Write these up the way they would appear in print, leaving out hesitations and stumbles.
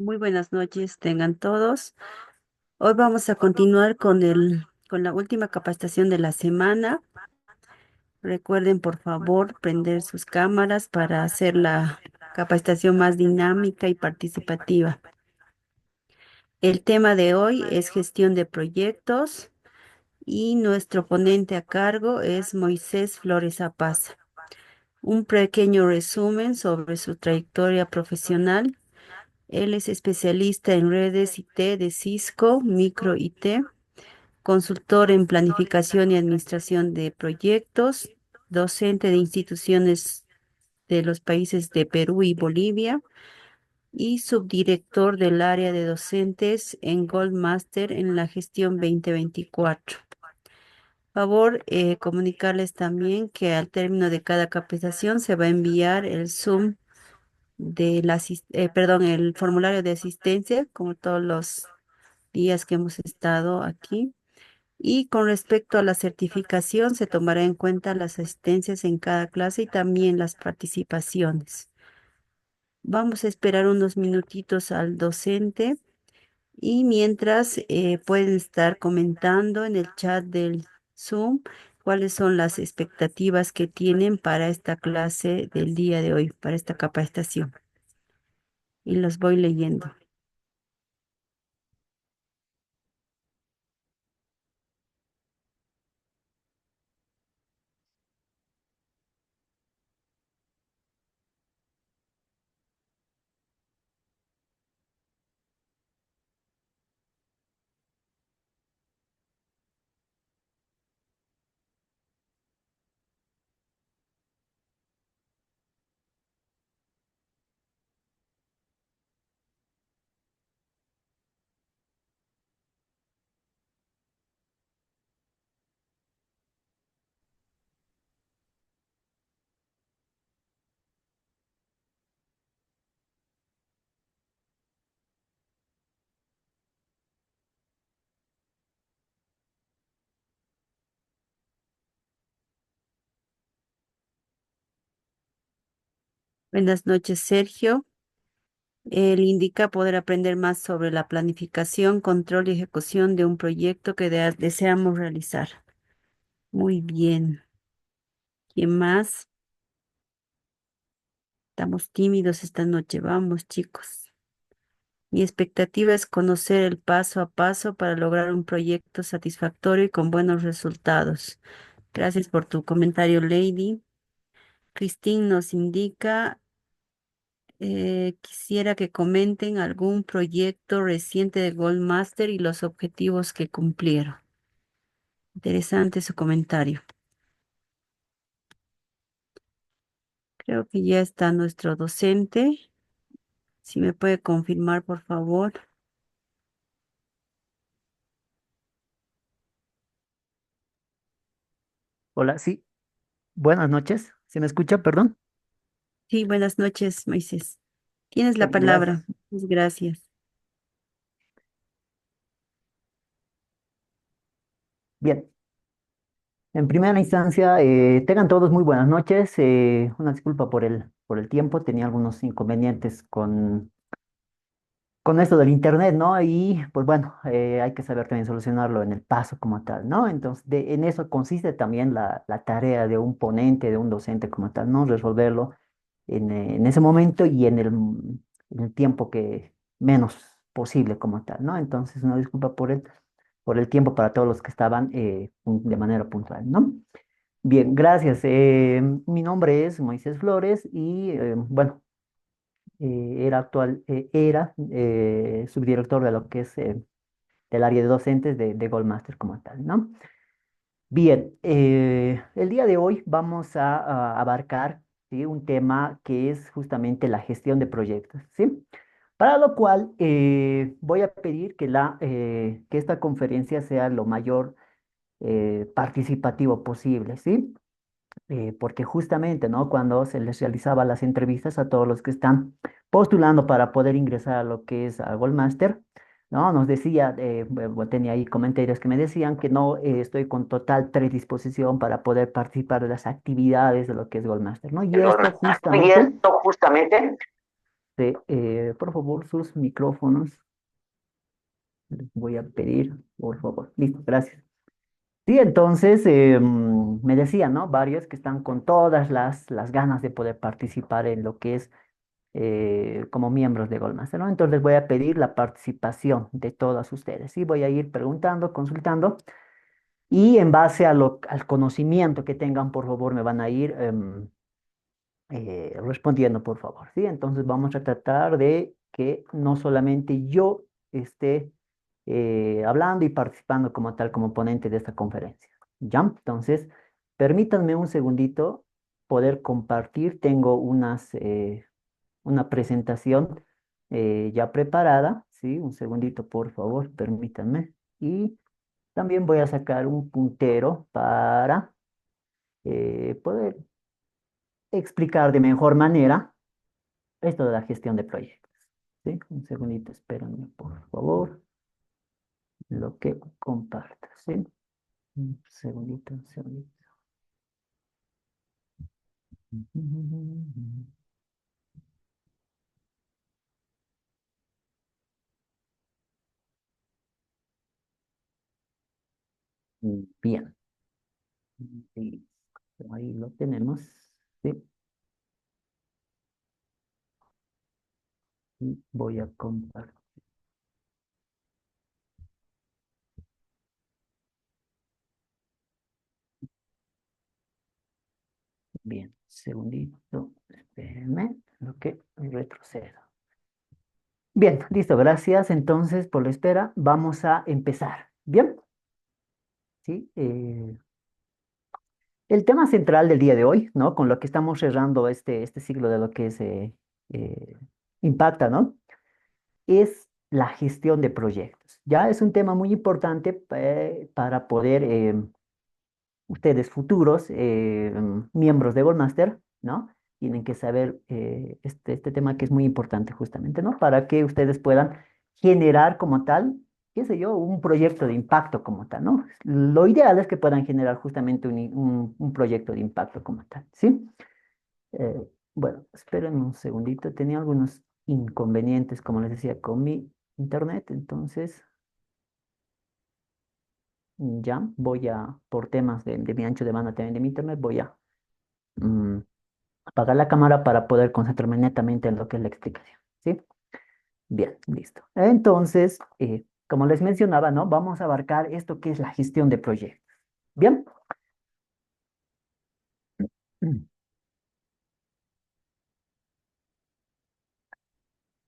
Muy buenas noches, tengan todos. Hoy vamos a continuar con la última capacitación de la semana. Recuerden, por favor, prender sus cámaras para hacer la capacitación más dinámica y participativa. El tema de hoy es gestión de proyectos y nuestro ponente a cargo es Moisés Flores Apaza. Un pequeño resumen sobre su trayectoria profesional. Él es especialista en redes IT de Cisco, micro IT, consultor en planificación y administración de proyectos, docente de instituciones de los países de Perú y Bolivia y subdirector del área de docentes en Goldmaster en la gestión 2024. Favor, comunicarles también que al término de cada capacitación se va a enviar el Zoom el formulario de asistencia, como todos los días que hemos estado aquí. Y con respecto a la certificación, se tomará en cuenta las asistencias en cada clase y también las participaciones. Vamos a esperar unos minutitos al docente y mientras pueden estar comentando en el chat del Zoom cuáles son las expectativas que tienen para esta clase del día de hoy, para esta capacitación. Y los voy leyendo. Buenas noches, Sergio. Él indica poder aprender más sobre la planificación, control y ejecución de un proyecto que deseamos realizar. Muy bien. ¿Quién más? Estamos tímidos esta noche. Vamos, chicos. Mi expectativa es conocer el paso a paso para lograr un proyecto satisfactorio y con buenos resultados. Gracias por tu comentario, Lady. Christine nos indica, quisiera que comenten algún proyecto reciente de Goldmaster y los objetivos que cumplieron. Interesante su comentario. Creo que ya está nuestro docente. Si me puede confirmar, por favor. Hola, sí, buenas noches. ¿Se me escucha? Perdón. Sí, buenas noches, Moisés. Tienes la Gracias. palabra. Muchas gracias. Bien, en primera instancia, tengan todos muy buenas noches. Una disculpa por el tiempo, tenía algunos inconvenientes con esto del internet, ¿no? Y pues bueno, hay que saber también solucionarlo en el paso como tal, ¿no? Entonces, en eso consiste también la tarea de un ponente, de un docente como tal, ¿no? Resolverlo en ese momento y en el tiempo que menos posible como tal, ¿no? Entonces, una disculpa por el tiempo para todos los que estaban de manera puntual, ¿no? Bien, gracias. Mi nombre es Moisés Flores y bueno, era subdirector de lo que es del área de docentes de Goldmaster como tal, ¿no? Bien, el día de hoy vamos a abarcar, ¿sí? Un tema que es justamente la gestión de proyectos, ¿sí? Para lo cual voy a pedir que esta conferencia sea lo mayor participativo posible, ¿sí? Porque justamente, ¿no? Cuando se les realizaba las entrevistas a todos los que están postulando para poder ingresar a lo que es a Goldmaster, ¿no? Nos decía, tenía ahí comentarios que me decían que no estoy con total predisposición para poder participar de las actividades de lo que es Goldmaster, ¿no? Y esto Y justamente esto justamente. por favor, sus micrófonos. Les voy a pedir, por favor. Listo, gracias. Sí, entonces me decía, ¿no? Varios que están con todas las ganas de poder participar en lo que es como miembros de Goldmaster, ¿no? Entonces les voy a pedir la participación de todas ustedes, ¿sí? Voy a ir preguntando, consultando y en base al conocimiento que tengan, por favor, me van a ir respondiendo, por favor, ¿sí? Entonces vamos a tratar de que no solamente yo esté hablando y participando como tal, como ponente de esta conferencia, ¿ya? Entonces, permítanme un segundito poder compartir. Tengo una presentación ya preparada, ¿sí? Un segundito, por favor, permítanme. Y también voy a sacar un puntero para poder explicar de mejor manera esto de la gestión de proyectos. ¿Sí? Un segundito, espérenme, por favor, lo que comparto, ¿sí? Un segundito, un segundito. Bien, listo, ahí lo tenemos, ¿sí? Y voy a compartir. Bien, segundito, espérenme, lo que retrocedo. Bien, listo, gracias entonces por la espera. Vamos a empezar. Bien, ¿sí? El tema central del día de hoy, ¿no? Con lo que estamos cerrando este ciclo de lo que es eh, Impacta, ¿no? Es la gestión de proyectos. Ya es un tema muy importante para poder ustedes futuros miembros de Goldmaster, ¿no? Tienen que saber este tema que es muy importante justamente, ¿no? Para que ustedes puedan generar como tal, qué sé yo, un proyecto de impacto como tal, ¿no? Lo ideal es que puedan generar justamente un proyecto de impacto como tal, ¿sí? Bueno, esperen un segundito, tenía algunos inconvenientes, como les decía, con mi internet, entonces ya voy por temas de mi ancho de banda también de mi internet, voy a mm, apagar la cámara para poder concentrarme netamente en lo que es la explicación, ¿sí? Bien, listo. Entonces, como les mencionaba, ¿no? Vamos a abarcar esto que es la gestión de proyectos. Bien.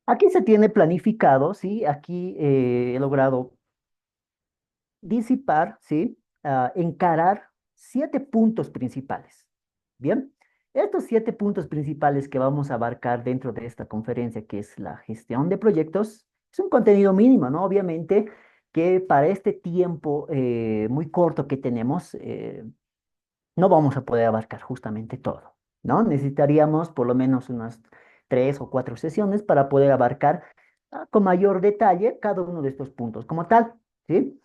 Aquí se tiene planificado, ¿sí? Aquí he logrado disipar, ¿sí? Encarar 7 puntos principales. Bien. Estos 7 puntos principales que vamos a abarcar dentro de esta conferencia, que es la gestión de proyectos, es un contenido mínimo, ¿no? Obviamente que para este tiempo muy corto que tenemos, no vamos a poder abarcar justamente todo, ¿no? Necesitaríamos por lo menos unas 3 o 4 sesiones para poder abarcar con mayor detalle cada uno de estos puntos como tal, ¿sí?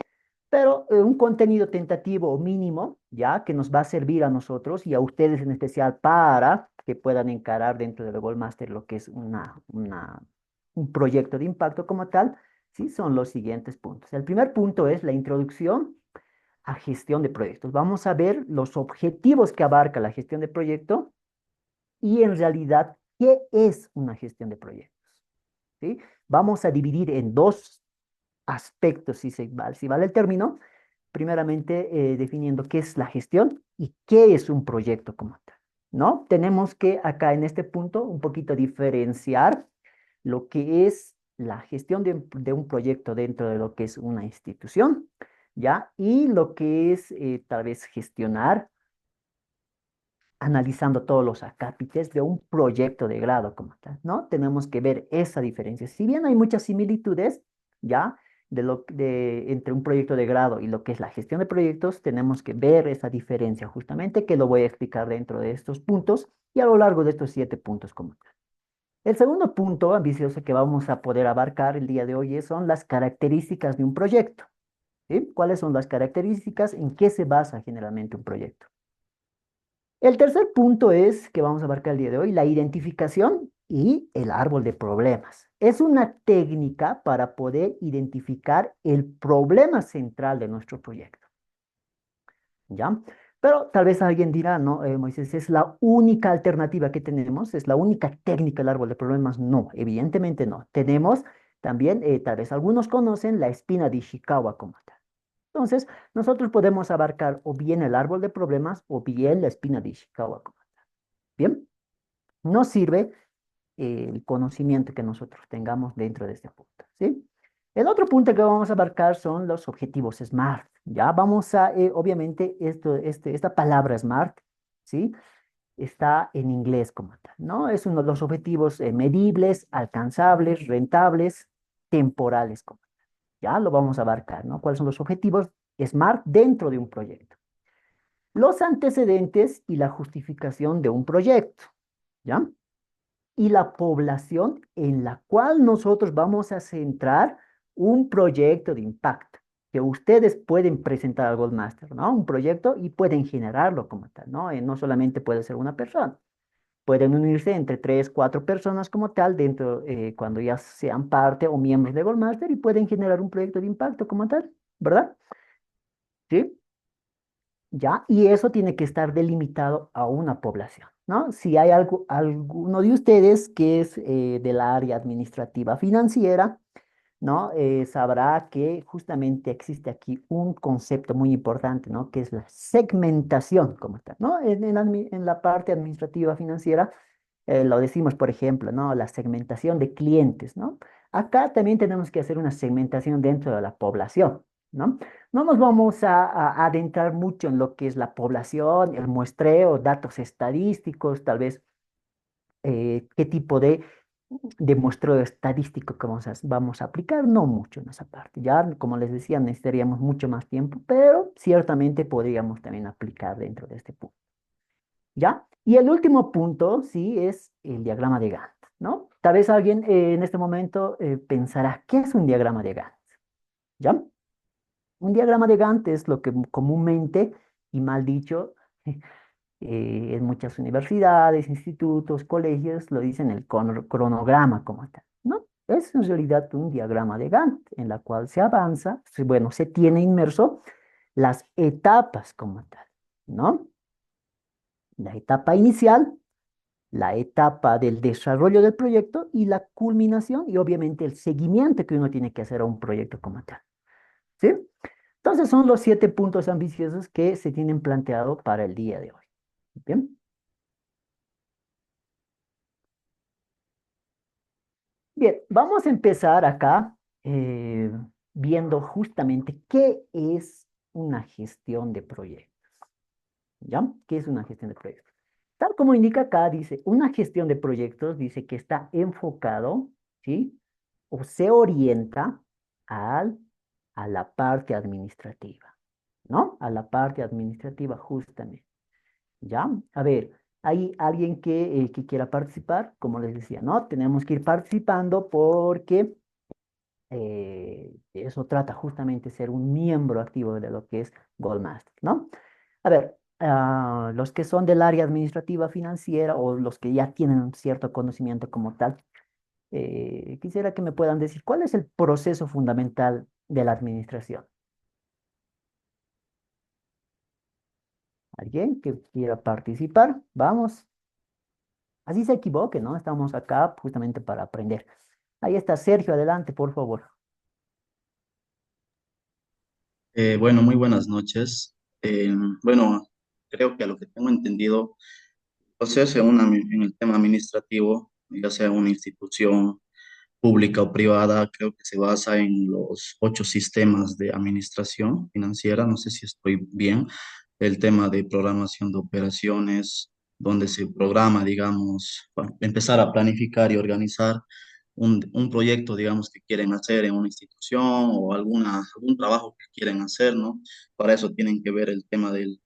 Pero un contenido tentativo o mínimo, ya, que nos va a servir a nosotros y a ustedes en especial para que puedan encarar dentro del Goldmaster lo que es un proyecto de impacto como tal, sí, son los siguientes puntos. El primer punto es la introducción a gestión de proyectos. Vamos a ver los objetivos que abarca la gestión de proyecto y en realidad, ¿qué es una gestión de proyectos? ¿Sí? Vamos a dividir en dos aspectos, si vale el término, primeramente definiendo qué es la gestión y qué es un proyecto como tal, ¿no? Tenemos que acá en este punto un poquito diferenciar lo que es la gestión de un proyecto dentro de lo que es una institución, ¿ya? Y lo que es tal vez gestionar analizando todos los acápites de un proyecto de grado como tal, ¿no? Tenemos que ver esa diferencia. Si bien hay muchas similitudes, ¿ya? Entre un proyecto de grado y lo que es la gestión de proyectos, tenemos que ver esa diferencia justamente, que lo voy a explicar dentro de estos puntos y a lo largo de estos 7 puntos como tal. El segundo punto ambicioso que vamos a poder abarcar el día de hoy son las características de un proyecto, ¿sí? ¿Cuáles son las características? ¿En qué se basa generalmente un proyecto? El tercer punto es que vamos a abarcar el día de hoy, la identificación y el árbol de problemas. Es una técnica para poder identificar el problema central de nuestro proyecto, ¿ya? Pero tal vez alguien dirá, no, Moisés, es la única alternativa que tenemos, es la única técnica del árbol de problemas. No, evidentemente no. Tenemos también, tal vez algunos conocen la espina de Ishikawa como tal. Entonces, nosotros podemos abarcar o bien el árbol de problemas o bien la espina de Ishikawa como tal. Bien, nos sirve el conocimiento que nosotros tengamos dentro de este punto, ¿sí? El otro punto que vamos a abarcar son los objetivos SMART. Ya vamos a, obviamente, esta palabra SMART, ¿sí? Está en inglés como tal, ¿no? Es uno de los objetivos medibles, alcanzables, rentables, temporales como tal. Ya lo vamos a abarcar, ¿no? ¿Cuáles son los objetivos SMART dentro de un proyecto? Los antecedentes y la justificación de un proyecto, ¿ya? Y la población en la cual nosotros vamos a centrar un proyecto de impacto, que ustedes pueden presentar al Goldmaster, ¿no? Un proyecto y pueden generarlo como tal, ¿no? No solamente puede ser una persona, pueden unirse entre tres, cuatro personas como tal dentro, cuando ya sean parte o miembros de Goldmaster y pueden generar un proyecto de impacto como tal, ¿verdad? ¿Sí? ¿Ya? Y eso tiene que estar delimitado a una población, ¿no? Si hay alguno de ustedes que es del área administrativa financiera, ¿no? Sabrá que justamente existe aquí un concepto muy importante, ¿no? Que es la segmentación como tal, ¿no? En la parte administrativa financiera lo decimos, por ejemplo, ¿no? La segmentación de clientes, ¿no? Acá también tenemos que hacer una segmentación dentro de la población, ¿no? No nos vamos a adentrar mucho en lo que es la población, el muestreo, datos estadísticos, tal vez qué tipo de muestreo estadístico que vamos a aplicar, no mucho en esa parte. Ya, como les decía, necesitaríamos mucho más tiempo, pero ciertamente podríamos también aplicar dentro de este punto. ¿Ya? Y el último punto, sí, es el diagrama de Gantt, ¿no? Tal vez alguien en este momento pensará, ¿qué es un diagrama de Gantt? ¿Ya? Un diagrama de Gantt es lo que comúnmente, y mal dicho, en muchas universidades, institutos, colegios, lo dicen el cronograma como tal, ¿no? Es en realidad un diagrama de Gantt en la cual se avanza, bueno, se tiene inmerso las etapas como tal, ¿no? La etapa inicial, la etapa del desarrollo del proyecto y la culminación y obviamente el seguimiento que uno tiene que hacer a un proyecto como tal. ¿Sí? Entonces son los 7 puntos ambiciosos que se tienen planteado para el día de hoy. Bien, bien, vamos a empezar acá eh, viendo justamente qué es una gestión de proyectos. ¿Ya? ¿Qué es una gestión de proyectos? Tal como indica acá, dice, una gestión de proyectos dice que está enfocado, ¿sí? O se orienta al, a la parte administrativa, ¿no? A la parte administrativa justamente, ¿ya? A ver, ¿hay alguien que quiera participar? Como les decía, ¿no? Tenemos que ir participando porque eso trata justamente de ser un miembro activo de lo que es Goldmaster, ¿no? A ver, los que son del área administrativa financiera o los que ya tienen un cierto conocimiento como tal, quisiera que me puedan decir cuál es el proceso fundamental de la administración. ¿Alguien que quiera participar? Vamos. Así se equivoque, ¿no? Estamos acá justamente para aprender. Ahí está Sergio, adelante, por favor. Bueno, muy buenas noches. Bueno, creo que a lo que tengo entendido, proceso en el tema administrativo, ya sea una institución pública o privada, creo que se basa en los 8 sistemas de administración financiera. No sé si estoy bien. El tema de programación de operaciones, donde se programa, digamos, para empezar a planificar y organizar un proyecto, digamos, que quieren hacer en una institución o algún trabajo que quieren hacer, ¿no? Para eso tienen que ver el tema el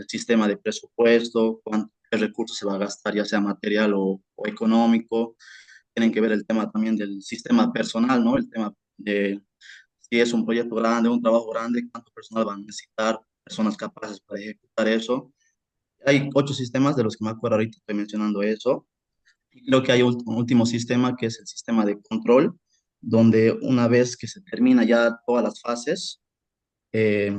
sistema de presupuesto, qué recursos se va a gastar, ya sea material o económico. Tienen que ver el tema también del sistema personal, ¿no? El tema de si es un proyecto grande, un trabajo grande, cuánto personal van a necesitar, personas capaces para ejecutar eso. Hay 8 sistemas de los que me acuerdo ahorita, estoy mencionando eso. Creo que hay un último sistema que es el sistema de control, donde una vez que se termina ya todas las fases, eh,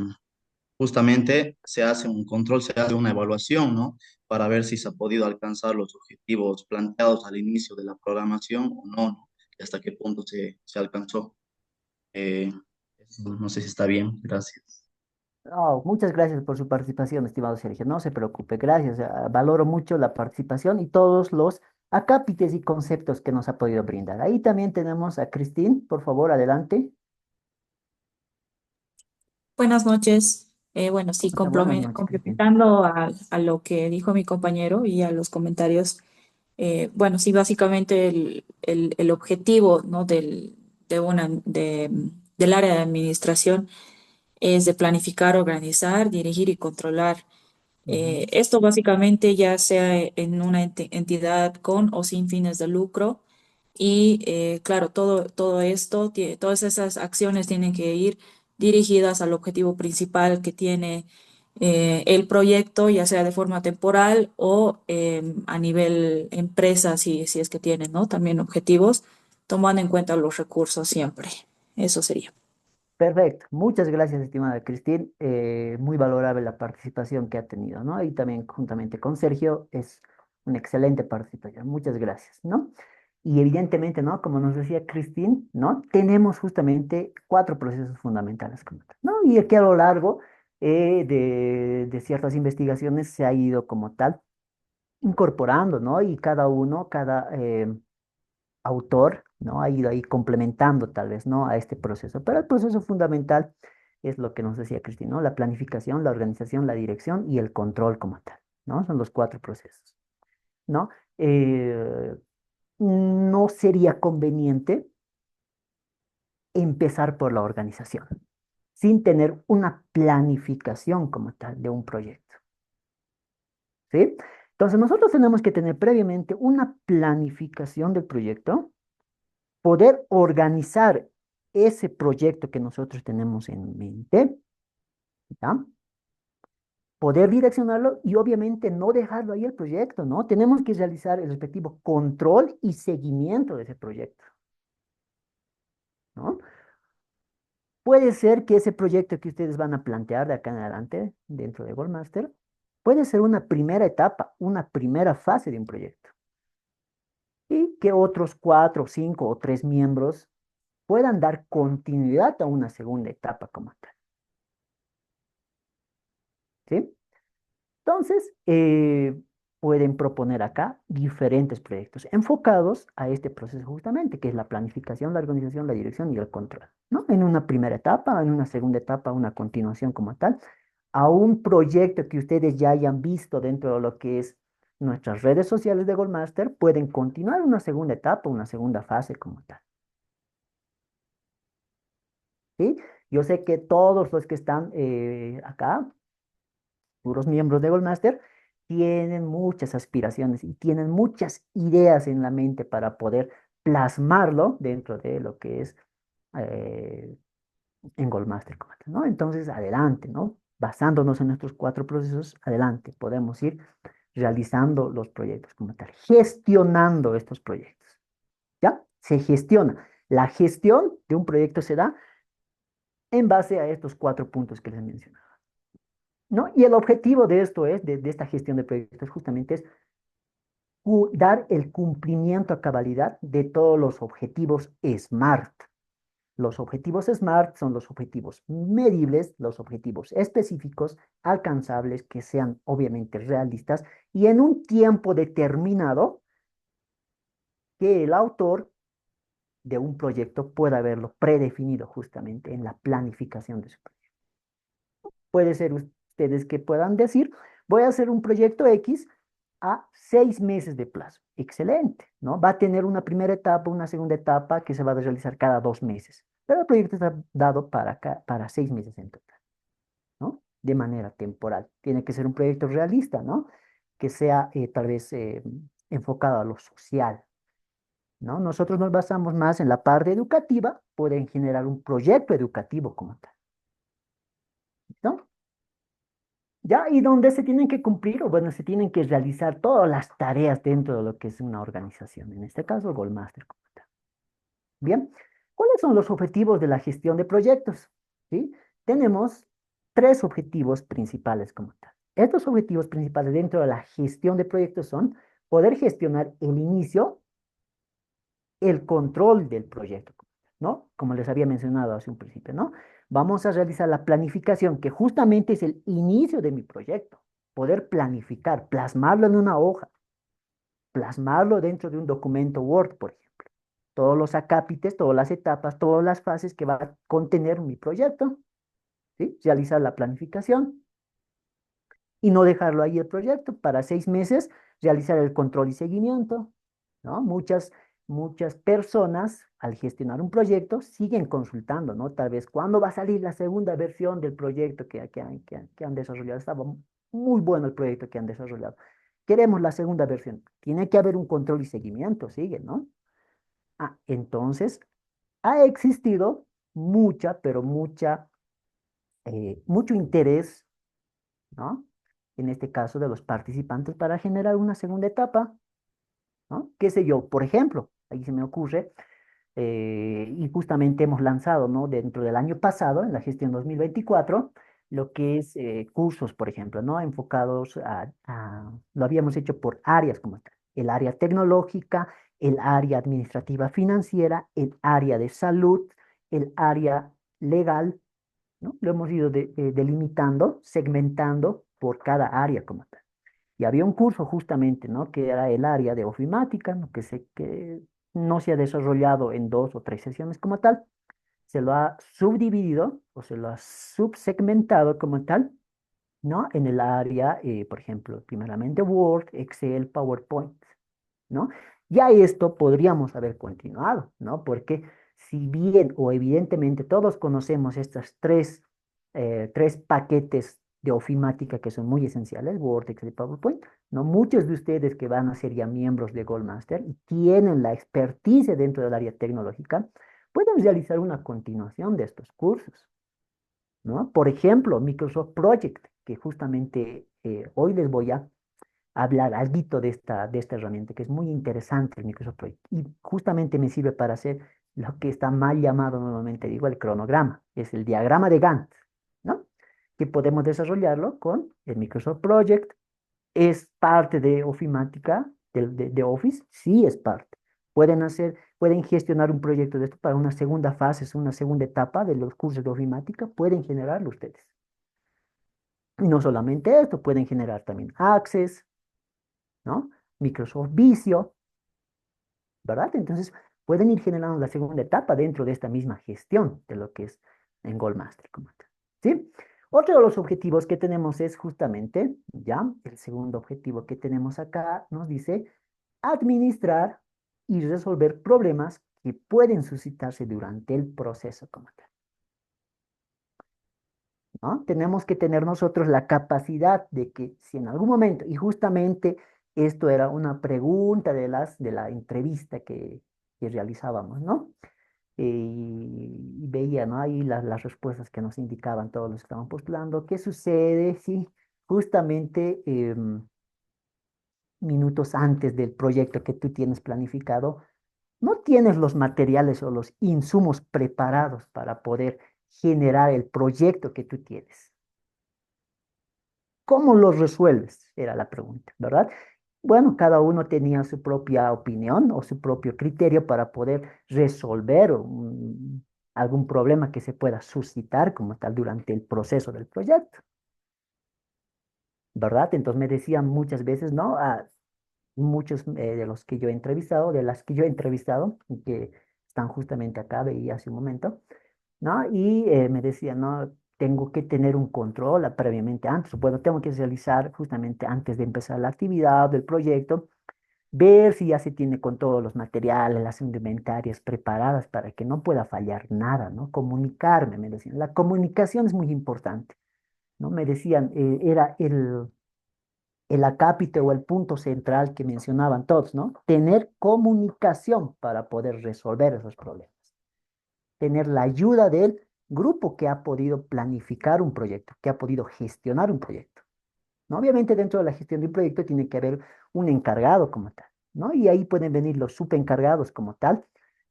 justamente se hace un control, se hace una evaluación, ¿no? Para ver si se ha podido alcanzar los objetivos planteados al inicio de la programación o no, ¿no? Y hasta qué punto se alcanzó. Eh, Eso no sé si está bien, gracias. Oh, muchas gracias por su participación, estimado Sergio. No se preocupe, gracias. Valoro mucho la participación y todos los acápites y conceptos que nos ha podido brindar. Ahí también tenemos a Cristín, por favor, adelante. Buenas noches. Bueno, sí, Buenas noches, Cristín. complementando a lo que dijo mi compañero y a los comentarios, bueno, sí, básicamente el objetivo, ¿no? Del área de administración es de planificar, organizar, dirigir y controlar. Ujú. Esto básicamente ya sea en una entidad con o sin fines de lucro y claro, todo esto, todas esas acciones tienen que ir dirigidas al objetivo principal que tiene el proyecto, ya sea de forma temporal o a nivel empresa, si es que tienen, ¿no? También objetivos, tomando en cuenta los recursos siempre. Eso sería. Perfecto. Muchas gracias, estimada Cristín. Muy valorable la participación que ha tenido, ¿no? Y también juntamente con Sergio es una excelente participación. Muchas gracias, ¿no? Y evidentemente, ¿no? Como nos decía Cristín, ¿no? Tenemos justamente cuatro procesos fundamentales, como tal, ¿no? Y aquí a lo largo de ciertas investigaciones se ha ido como tal incorporando, ¿no? Y cada uno, cada autor, ¿no? Ha ido ahí complementando tal vez, ¿no? A este proceso. Pero el proceso fundamental es lo que nos decía Cristina, ¿no? La planificación, la organización, la dirección y el control como tal, ¿no? Son los cuatro procesos, ¿no? Eh, no sería conveniente empezar por la organización sin tener una planificación como tal de un proyecto, ¿sí? Entonces nosotros tenemos que tener previamente una planificación del proyecto, poder organizar ese proyecto que nosotros tenemos en mente, ¿ya? Poder direccionarlo y obviamente no dejarlo ahí el proyecto, ¿no? Tenemos que realizar el respectivo control y seguimiento de ese proyecto, ¿no? Puede ser que ese proyecto que ustedes van a plantear de acá en adelante dentro de Goldmaster puede ser una primera etapa, una primera fase de un proyecto y que otros cuatro, cinco o tres miembros puedan dar continuidad a una segunda etapa como tal, ¿sí? Entonces, pueden proponer acá diferentes proyectos enfocados a este proceso justamente, que es la planificación, la organización, la dirección y el control, ¿no? En una primera etapa, en una segunda etapa, una continuación como tal, a un proyecto que ustedes ya hayan visto dentro de lo que es nuestras redes sociales de Goldmaster, pueden continuar una segunda etapa, una segunda fase como tal, ¿sí? Yo sé que todos los que están acá puros miembros de Goldmaster, tienen muchas aspiraciones y tienen muchas ideas en la mente para poder plasmarlo dentro de lo que es eh, en Goldmaster como tal, ¿no? Entonces, adelante, ¿no? Basándonos en nuestros cuatro procesos, adelante, podemos ir realizando los proyectos como tal, gestionando estos proyectos, ¿ya? Se gestiona. La gestión de un proyecto se da en base a estos cuatro puntos que les he mencionado, ¿no? Y el objetivo de esto es, de esta gestión de proyectos, justamente es dar el cumplimiento a cabalidad de todos los objetivos SMART. Los objetivos SMART son los objetivos medibles, los objetivos específicos, alcanzables, que sean obviamente realistas y en un tiempo determinado que el autor de un proyecto pueda haberlo predefinido justamente en la planificación de su proyecto. Puede ser ustedes que puedan decir, voy a hacer un proyecto X a 6 meses de plazo. Excelente, ¿no? Va a tener una primera etapa, una segunda etapa que se va a realizar cada 2 meses, pero el proyecto está dado para 6 meses en total, ¿no? De manera temporal. Tiene que ser un proyecto realista, ¿no? Que sea tal vez enfocado a lo social, ¿no? Nosotros nos basamos más en la parte educativa, pueden generar un proyecto educativo como tal, ¿no? ¿Ya? Y donde se tienen que cumplir, o bueno, se tienen que realizar todas las tareas dentro de lo que es una organización, en este caso Goldmaster como tal. Bien, ¿cuáles son los objetivos de la gestión de proyectos? ¿Sí? Tenemos tres objetivos principales como tal. Estos objetivos principales dentro de la gestión de proyectos son poder gestionar el inicio, el control del proyecto, ¿no? Como les había mencionado hace un principio, ¿no? Vamos a realizar la planificación, que justamente es el inicio de mi proyecto. Poder planificar, plasmarlo en una hoja, plasmarlo dentro de un documento Word, por ejemplo. Todos los acápites, todas las etapas, todas las fases que va a contener mi proyecto, ¿sí? Realizar la planificación y no dejarlo ahí el proyecto. Para 6 meses, realizar el control y seguimiento, ¿no? Muchas personas, al gestionar un proyecto, siguen consultando, ¿no? Tal vez, ¿cuándo va a salir la segunda versión del proyecto que han desarrollado? Estaba muy bueno el proyecto que han desarrollado. Queremos la segunda versión. Tiene que haber un control y seguimiento, sigue, ¿no? Ah, entonces, ha existido pero mucho interés, ¿no? En este caso de los participantes para generar una segunda etapa, ¿no? ¿Qué sé yo? Por ejemplo, ahí se me ocurre, y justamente hemos lanzado, ¿no? Dentro del año pasado, en la gestión 2024, lo que es cursos, por ejemplo, ¿no? Enfocados lo habíamos hecho por áreas como tal, el área tecnológica, el área administrativa financiera, el área de salud, el área legal, ¿no? Lo hemos ido delimitando, segmentando por cada área como tal. Y había un curso justamente, ¿no? Que era el área de ofimática, ¿no? Que no se ha desarrollado en 2 o 3 sesiones como tal, se lo ha subdividido o se lo ha subsegmentado como tal, ¿no? En el área, por ejemplo, primeramente Word, Excel, PowerPoint, ¿no? Ya esto podríamos haber continuado, ¿no? Porque si bien o evidentemente todos conocemos estas tres paquetes de ofimática que son muy esenciales, Word, Excel y PowerPoint, ¿no? Muchos de ustedes que van a ser ya miembros de Goldmaster y tienen la experticia dentro del área tecnológica, pueden realizar una continuación de estos cursos, ¿no? Por ejemplo, Microsoft Project, que justamente hoy les voy a hablar algo de esta herramienta, que es muy interesante el Microsoft Project. Y justamente me sirve para hacer lo que está mal llamado nuevamente, digo, el cronograma, es el diagrama de Gantt, ¿no? Que podemos desarrollarlo con el Microsoft Project. ¿Es parte de Ofimática, de Office? Sí, es parte. Pueden gestionar un proyecto de esto para una segunda fase, es una segunda etapa de los cursos de Ofimática, pueden generarlo ustedes. Y no solamente esto, pueden generar también Access, ¿no? Microsoft Visio, ¿verdad? Entonces, pueden ir generando la segunda etapa dentro de esta misma gestión de lo que es en Goldmaster como tal, ¿sí? Otro de los objetivos que tenemos es justamente, ya, el segundo objetivo que tenemos acá nos dice administrar y resolver problemas que pueden suscitarse durante el proceso como tal, ¿no? Tenemos que tener nosotros la capacidad de que si en algún momento, y justamente esto era una pregunta de la entrevista que realizábamos, ¿no? Y veía, ¿no? Ahí las respuestas que nos indicaban todos los que estaban postulando. ¿Qué sucede si justamente minutos antes del proyecto que tú tienes planificado, no tienes los materiales o los insumos preparados para poder generar el proyecto que tú tienes? ¿Cómo los resuelves? Era la pregunta, ¿verdad? Bueno, cada uno tenía su propia opinión o su propio criterio para poder resolver algún problema que se pueda suscitar como tal durante el proceso del proyecto, ¿verdad? Entonces me decían muchas veces, ¿no? Muchos de los que yo he entrevistado, de las que yo he entrevistado, y que están justamente acá, veía hace un momento, ¿no? Y me decía, no, tengo que tener un control previamente antes, bueno, tengo que realizar justamente antes de empezar la actividad del proyecto, ver si ya se tiene con todos los materiales, las indumentarias preparadas para que no pueda fallar nada, ¿no? Comunicarme, me decían. La comunicación es muy importante, ¿no? Me decían, era el acápite o el punto central que mencionaban todos, ¿no? Tener comunicación para poder resolver esos problemas, tener la ayuda del grupo que ha podido planificar un proyecto, que ha podido gestionar un proyecto. ¿no? Obviamente dentro de la gestión de un proyecto tiene que haber un encargado como tal, ¿no? Y ahí pueden venir los subencargados como tal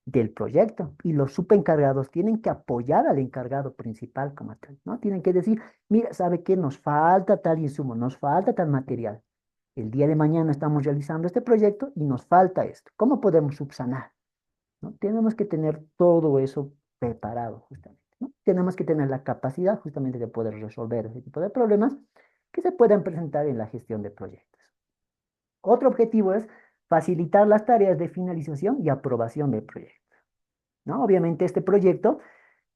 del proyecto. Y los subencargados tienen que apoyar al encargado principal como tal, ¿no? Tienen que decir, mira, ¿sabe qué? Nos falta tal insumo, nos falta tal material. El día de mañana estamos realizando este proyecto y nos falta esto. ¿Cómo podemos subsanar? ¿No? Tenemos que tener todo eso preparado justamente, ¿no? Tenemos que tener la capacidad justamente de poder resolver ese tipo de problemas que se puedan presentar en la gestión de proyectos. Otro objetivo es facilitar las tareas de finalización y aprobación del proyecto, ¿no? Obviamente este proyecto,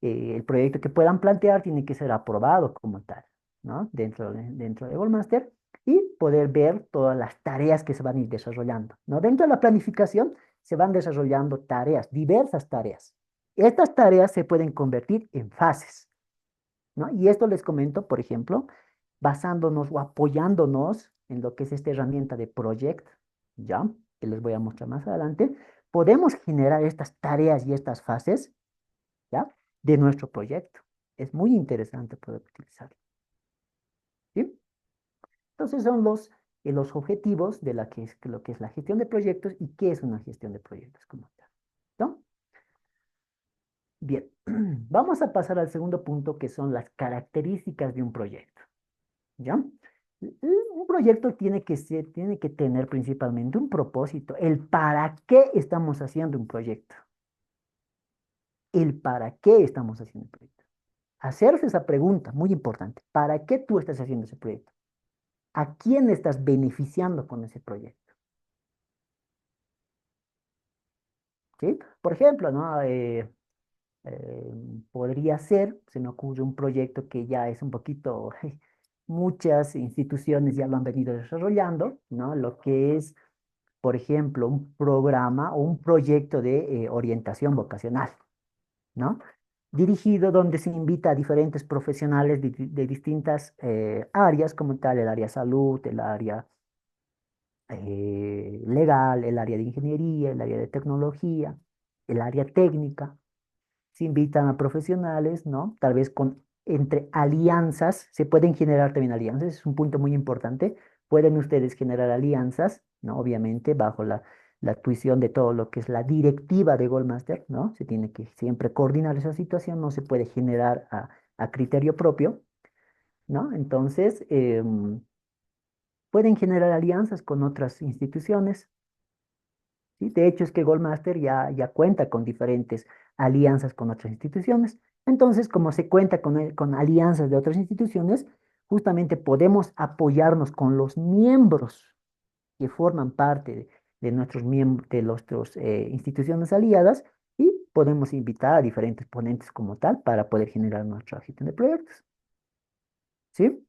el proyecto que puedan plantear tiene que ser aprobado como tal, ¿no? Dentro de Goldmaster y poder ver todas las tareas que se van a ir desarrollando, ¿no? Dentro de la planificación se van desarrollando tareas, diversas tareas. Estas tareas se pueden convertir en fases, ¿no? Y esto les comento, por ejemplo, basándonos o apoyándonos en lo que es esta herramienta de Project, ¿ya? Que les voy a mostrar más adelante, podemos generar estas tareas y estas fases, ¿ya? De nuestro proyecto. Es muy interesante poder utilizarlo, ¿sí? Entonces son los objetivos de lo que es la gestión de proyectos y qué es una gestión de proyectos como tal, ¿no? Bien, vamos a pasar al segundo punto que son las características de un proyecto, ¿ya? Un proyecto tiene que tener principalmente un propósito, el para qué estamos haciendo un proyecto, el para qué estamos haciendo un proyecto. Hacerse esa pregunta, muy importante, ¿para qué tú estás haciendo ese proyecto? ¿A quién estás beneficiando con ese proyecto? ¿Sí? Por ejemplo, ¿no? Eh, Podría ser, se me ocurre un proyecto que ya es un poquito, muchas instituciones ya lo han venido desarrollando, ¿no? Lo que es, por ejemplo, un programa o un proyecto de orientación vocacional, ¿no? Dirigido donde se invita a diferentes profesionales de distintas áreas, como tal, el área salud, el área legal, el área de ingeniería, el área de tecnología, el área técnica. Se invitan a profesionales, ¿no? Tal vez entre alianzas, se pueden generar también alianzas, es un punto muy importante. Pueden ustedes generar alianzas, ¿no? Obviamente bajo la tuición de todo lo que es la directiva de Goldmaster, ¿no? Se tiene que siempre coordinar esa situación, no se puede generar a criterio propio, ¿no? Entonces, pueden generar alianzas con otras instituciones, ¿sí? De hecho, es que Goldmaster ya cuenta con diferentes alianzas con otras instituciones. Entonces, como se cuenta con alianzas de otras instituciones, justamente podemos apoyarnos con los miembros que forman parte de nuestros miembros, de nuestras instituciones aliadas y podemos invitar a diferentes ponentes como tal para poder generar nuestra gestión de proyectos. ¿Sí?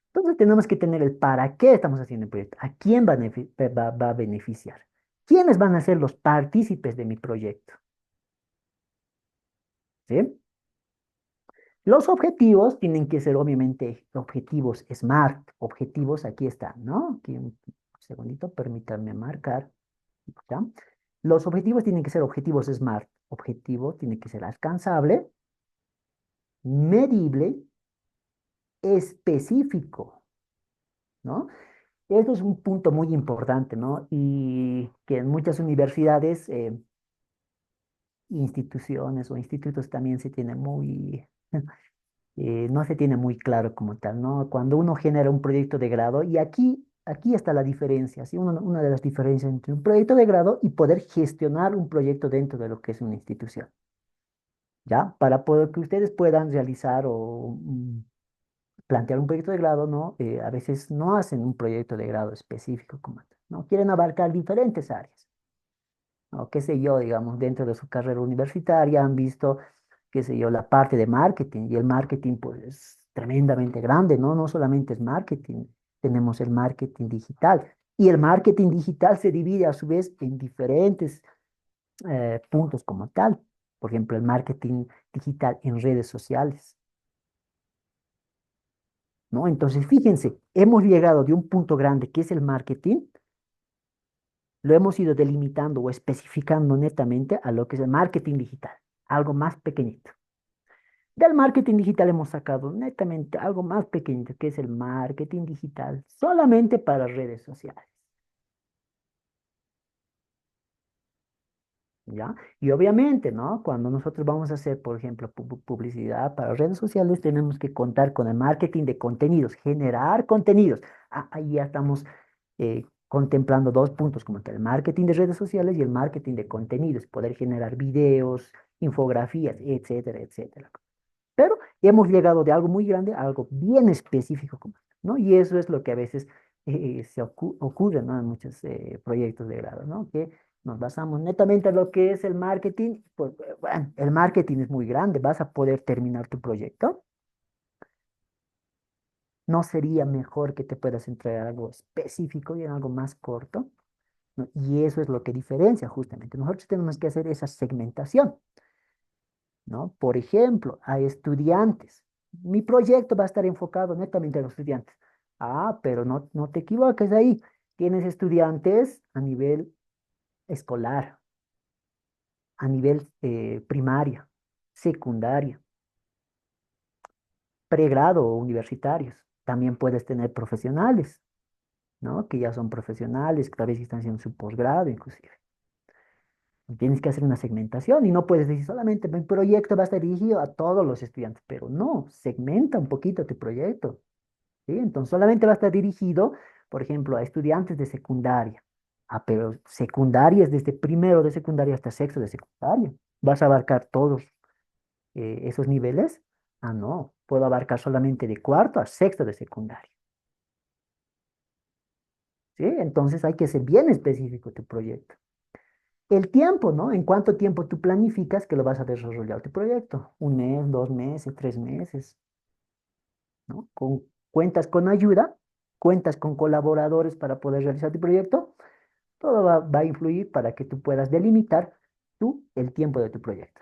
Entonces tenemos que tener el para qué estamos haciendo el proyecto, a quién va a beneficiar, quiénes van a ser los partícipes de mi proyecto. ¿Sí? Los objetivos tienen que ser obviamente objetivos SMART, objetivos, aquí están, ¿no? Aquí un segundito, permítanme marcar. ¿Ya? Los objetivos tienen que ser objetivos SMART. Objetivo tiene que ser alcanzable, medible, específico, ¿no? Esto es un punto muy importante, ¿no? Y que en muchas universidades, instituciones o institutos también se tiene muy, no se tiene muy claro como tal, ¿no? Cuando uno genera un proyecto de grado, y aquí está la diferencia, ¿sí? Una de las diferencias entre un proyecto de grado y poder gestionar un proyecto dentro de lo que es una institución, ¿ya? Para poder que ustedes puedan realizar o plantear un proyecto de grado, ¿no? A veces no hacen un proyecto de grado específico como tal, ¿no? Quieren abarcar diferentes áreas, ¿no? Qué sé yo, digamos, dentro de su carrera universitaria han visto, qué sé yo, la parte de marketing y el marketing pues es tremendamente grande, ¿no? No solamente es marketing, tenemos el marketing digital y el marketing digital se divide a su vez en diferentes puntos como tal. Por ejemplo, el marketing digital en redes sociales, ¿no? Entonces, fíjense, hemos llegado de un punto grande que es el marketing, lo hemos ido delimitando o especificando netamente a lo que es el marketing digital, algo más pequeñito. Del marketing digital hemos sacado netamente algo más pequeño, que es el marketing digital, solamente para redes sociales. ¿Ya? Y obviamente, ¿no? Cuando nosotros vamos a hacer, por ejemplo, publicidad para redes sociales, tenemos que contar con el marketing de contenidos, generar contenidos. Ahí ya estamos contemplando dos puntos, como el marketing de redes sociales y el marketing de contenidos, poder generar videos, infografías, etcétera, etcétera. Pero hemos llegado de algo muy grande a algo bien específico, ¿no? Y eso es lo que a veces ocurre, ¿no? En muchos proyectos de grado, ¿no? Que nos basamos netamente en lo que es el marketing. Pues, bueno, el marketing es muy grande, vas a poder terminar tu proyecto. ¿No sería mejor que te puedas entregar algo específico y en algo más corto? ¿No? Y eso es lo que diferencia justamente. Nosotros tenemos que hacer esa segmentación. ¿No? Por ejemplo, a estudiantes. Mi proyecto va a estar enfocado netamente a los estudiantes. Pero no te equivoques ahí. Tienes estudiantes a nivel escolar, a nivel primaria, secundaria, pregrado o universitarios. También puedes tener profesionales, ¿no? Que ya son profesionales, que tal vez están haciendo su posgrado inclusive. Tienes que hacer una segmentación y no puedes decir solamente mi proyecto va a estar dirigido a todos los estudiantes, pero no, segmenta un poquito tu proyecto. ¿Sí? Entonces solamente va a estar dirigido, por ejemplo, a estudiantes de secundaria. Pero secundaria es desde primero de secundaria hasta sexto de secundaria. ¿Vas a abarcar todos esos niveles? No, puedo abarcar solamente de cuarto a sexto de secundaria. ¿Sí? Entonces hay que ser bien específico tu proyecto. El tiempo, ¿no? ¿En cuánto tiempo tú planificas que lo vas a desarrollar tu proyecto? ¿Un mes, 2 meses, 3 meses? ¿No? Cuentas con ayuda, cuentas con colaboradores para poder realizar tu proyecto. Todo va a influir para que tú puedas delimitar tú el tiempo de tu proyecto.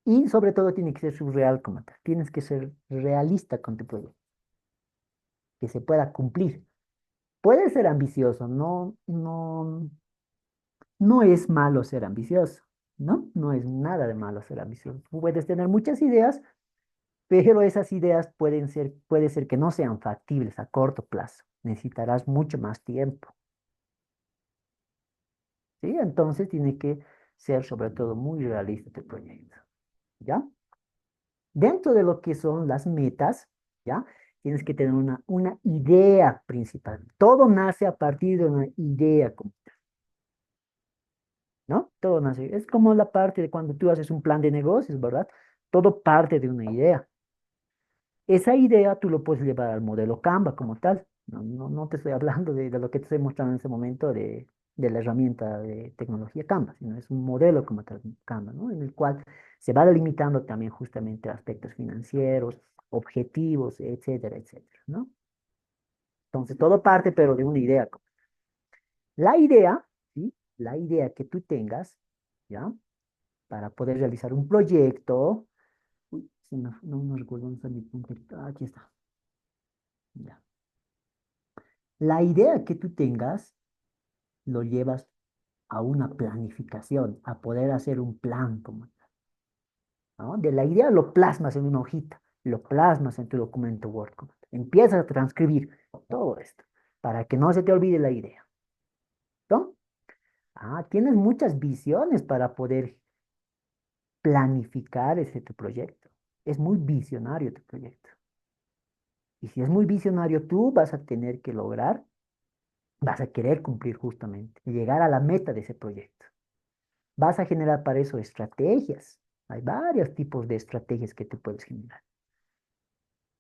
Y sobre todo tiene que ser surreal como tal. Tienes que ser realista con tu proyecto, que se pueda cumplir. Puede ser ambicioso, no es malo ser ambicioso, ¿no? No es nada de malo ser ambicioso. Tú puedes tener muchas ideas, pero esas ideas puede ser que no sean factibles a corto plazo. Necesitarás mucho más tiempo, ¿sí? Entonces tiene que ser sobre todo muy realista tu proyecto, ¿ya? Dentro de lo que son las metas, ¿ya? Tienes que tener una idea principal. Todo nace a partir de una idea, ¿no? Todo nace. Es como la parte de cuando tú haces un plan de negocios, ¿verdad? Todo parte de una idea. Esa idea tú lo puedes llevar al modelo Canva como tal. No te estoy hablando de lo que te estoy mostrando en ese momento de la herramienta de tecnología Canva, sino es un modelo como tal Canva, ¿no? En el cual se va delimitando también justamente aspectos financieros, objetivos, etcétera, etcétera, ¿no? Entonces todo parte pero de una idea. La idea, ¿sí? La idea que tú tengas, ¿ya? Para poder realizar un proyecto. Uy, no recuerdo dónde está mi punto. Aquí está. Ya. La idea que tú tengas lo llevas a una planificación, a poder hacer un plan como tal, ¿no? De la idea lo plasmas en una hojita, lo plasmas en tu documento Word, como tal. Empiezas a transcribir todo esto para que no se te olvide la idea, ¿no? Tienes muchas visiones para poder planificar ese tu proyecto. Es muy visionario tu proyecto. Y si es muy visionario, tú vas a tener que lograr, vas a querer cumplir justamente, llegar a la meta de ese proyecto. Vas a generar para eso estrategias. Hay varios tipos de estrategias que tú puedes generar,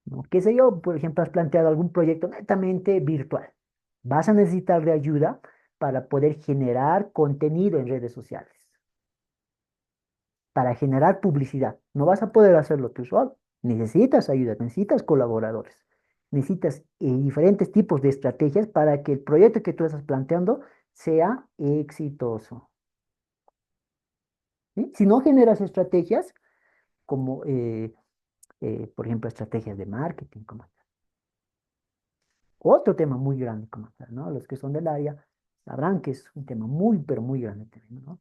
¿no? ¿Qué sé yo? Por ejemplo, has planteado algún proyecto netamente virtual. Vas a necesitar de ayuda para poder generar contenido en redes sociales, para generar publicidad. No vas a poder hacerlo tú solo. Necesitas ayuda, necesitas colaboradores, necesitas diferentes tipos de estrategias para que el proyecto que tú estás planteando sea exitoso. ¿Sí? Si no generas estrategias, como por ejemplo estrategias de marketing, como tal. Otro tema muy grande como tal, ¿no? Los que son del área sabrán que es un tema muy, pero muy grande también, ¿no?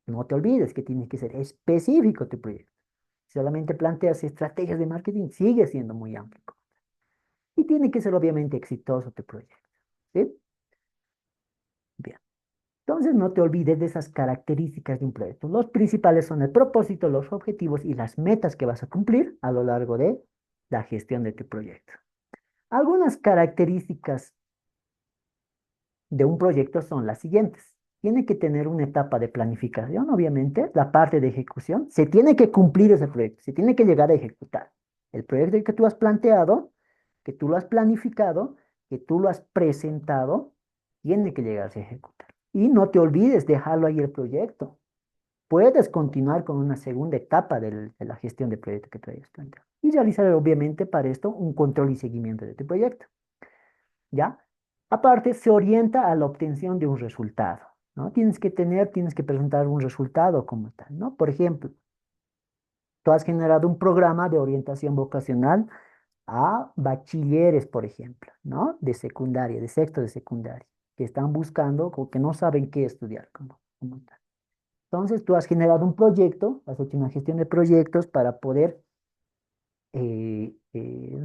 No te olvides que tiene que ser específico tu proyecto. Si solamente planteas estrategias de marketing, sigue siendo muy amplio. Y tiene que ser obviamente exitoso tu proyecto. ¿Sí? Bien. Entonces, no te olvides de esas características de un proyecto. Los principales son el propósito, los objetivos y las metas que vas a cumplir a lo largo de la gestión de tu proyecto. Algunas características de un proyecto son las siguientes. Tiene que tener una etapa de planificación, obviamente, la parte de ejecución. Se tiene que cumplir ese proyecto, se tiene que llegar a ejecutar. El proyecto que tú has planteado, que tú lo has planificado, que tú lo has presentado, tiene que llegarse a ejecutar. Y no te olvides dejarlo ahí el proyecto. Puedes continuar con una segunda etapa de la gestión de proyecto que tú hayas planteado. Y realizar, obviamente, para esto un control y seguimiento de tu proyecto. ¿Ya? Aparte, se orienta a la obtención de un resultado, ¿no? Tienes que presentar un resultado como tal, ¿no? Por ejemplo, tú has generado un programa de orientación vocacional a bachilleres, por ejemplo, ¿no? De secundaria, de sexto de secundaria, que están buscando o que no saben qué estudiar como tal. Entonces, tú has generado un proyecto, has hecho una gestión de proyectos para poder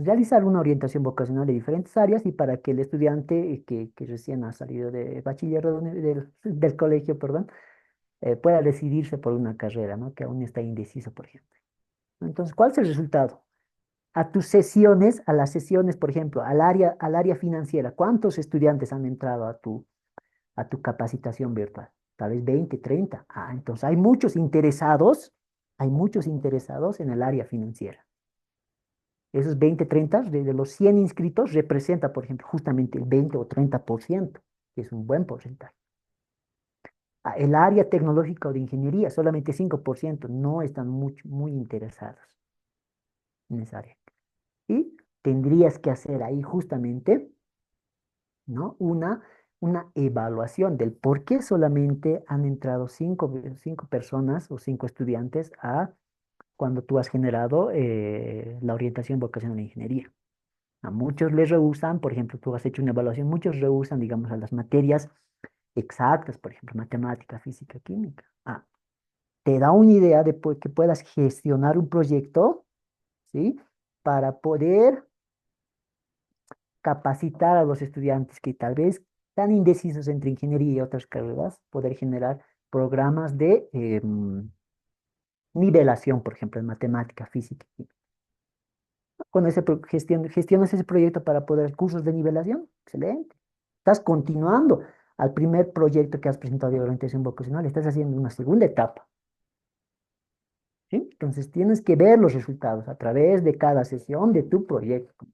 realizar una orientación vocacional de diferentes áreas y para que el estudiante que recién ha salido de bachiller del colegio, perdón, pueda decidirse por una carrera, ¿no? Que aún está indeciso, por ejemplo. Entonces, ¿cuál es el resultado? A tus sesiones, a las sesiones, por ejemplo, al área financiera, ¿cuántos estudiantes han entrado a tu capacitación virtual? Tal vez 20, 30. Ah, entonces hay muchos interesados en el área financiera. Esos 20, 30 de los 100 inscritos representa, por ejemplo, justamente el 20 o 30%, que es un buen porcentaje. El área tecnológica o de ingeniería, solamente 5% no están muy interesados en esa área. Y tendrías que hacer ahí justamente, ¿no? Una evaluación del por qué solamente han entrado cinco personas o 5 estudiantes cuando tú has generado la orientación vocacional en ingeniería. A muchos les rehusan, por ejemplo, tú has hecho una evaluación, muchos rehusan, digamos, a las materias exactas, por ejemplo, matemática, física, química. Te da una idea de que puedas gestionar un proyecto, ¿sí? Para poder capacitar a los estudiantes que tal vez están indecisos entre ingeniería y otras carreras, poder generar programas de nivelación, por ejemplo, en matemática, física, química. Con gestionas ese proyecto para poder cursos de nivelación. Excelente. Estás continuando al primer proyecto que has presentado de orientación vocacional. Estás haciendo una segunda etapa. ¿Sí? Entonces tienes que ver los resultados a través de cada sesión de tu proyecto.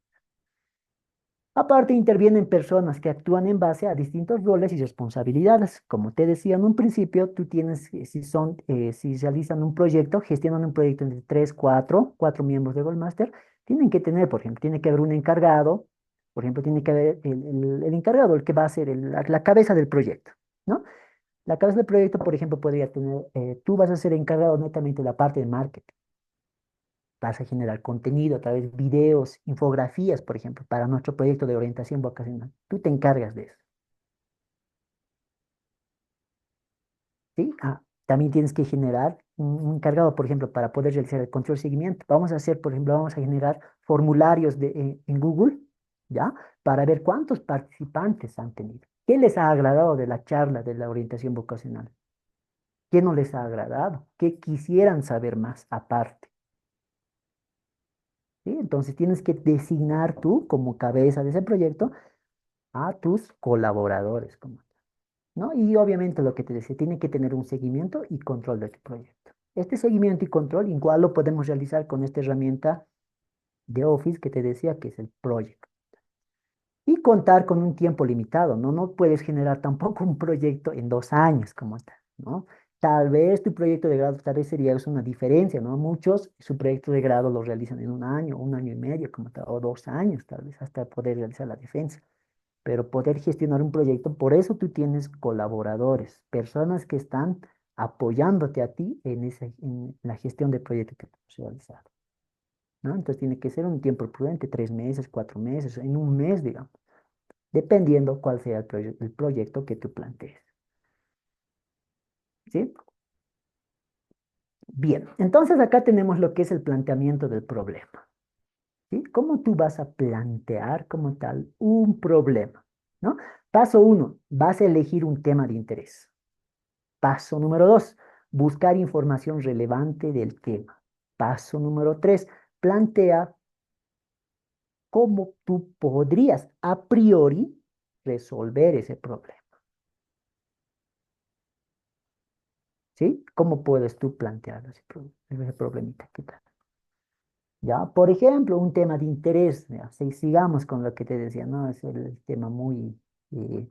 Aparte, intervienen personas que actúan en base a distintos roles y responsabilidades. Como te decía en un principio, tú tienes, si realizan un proyecto, gestionan un proyecto entre 3, 4 miembros de Goldmaster, tienen que tener, por ejemplo, tiene que haber un encargado, por ejemplo, tiene que haber el encargado, el que va a ser la cabeza del proyecto, ¿no? La cabeza del proyecto, por ejemplo, podría tener, tú vas a ser encargado netamente de la parte de marketing. Vas a generar contenido a través de videos, infografías, por ejemplo, para nuestro proyecto de orientación vocacional. Tú te encargas de eso. ¿Sí? También tienes que generar un encargado, por ejemplo, para poder realizar el control de seguimiento. Vamos a hacer, por ejemplo, vamos a generar formularios en Google, ¿ya? Para ver cuántos participantes han tenido. ¿Qué les ha agradado de la charla de la orientación vocacional? ¿Qué no les ha agradado? ¿Qué quisieran saber más aparte? ¿Sí? Entonces tienes que designar tú como cabeza de ese proyecto a tus colaboradores, ¿no? Y obviamente lo que te decía, tiene que tener un seguimiento y control de tu proyecto. Este seguimiento y control igual lo podemos realizar con esta herramienta de Office que te decía que es el Project. Y contar con un tiempo limitado, ¿no? No puedes generar tampoco un proyecto en 2 años como tal, ¿no? Tal vez tu proyecto de grado, tal vez sería una diferencia, ¿no? Muchos su proyecto de grado lo realizan en 1 año, 1 año y medio, como tal, o 2 años, tal vez, hasta poder realizar la defensa. Pero poder gestionar un proyecto, por eso tú tienes colaboradores, personas que están apoyándote a ti en la gestión del proyecto que tú has realizado, ¿no? Entonces tiene que ser un tiempo prudente, 3 meses, 4 meses, en un mes, digamos, dependiendo cuál sea el proyecto que tú plantees, ¿sí? Bien, entonces acá tenemos lo que es el planteamiento del problema. ¿Sí? ¿Cómo tú vas a plantear como tal un problema? ¿No? Paso uno, vas a elegir un tema de interés. Paso número dos, buscar información relevante del tema. Paso número tres, plantea cómo tú podrías a priori resolver ese problema. ¿Sí? ¿Cómo puedes tú plantear ese problemita? ¿Qué tal? Ya, por ejemplo, un tema de interés, ya, si sigamos con lo que te decía, ¿no? Es el tema muy eh,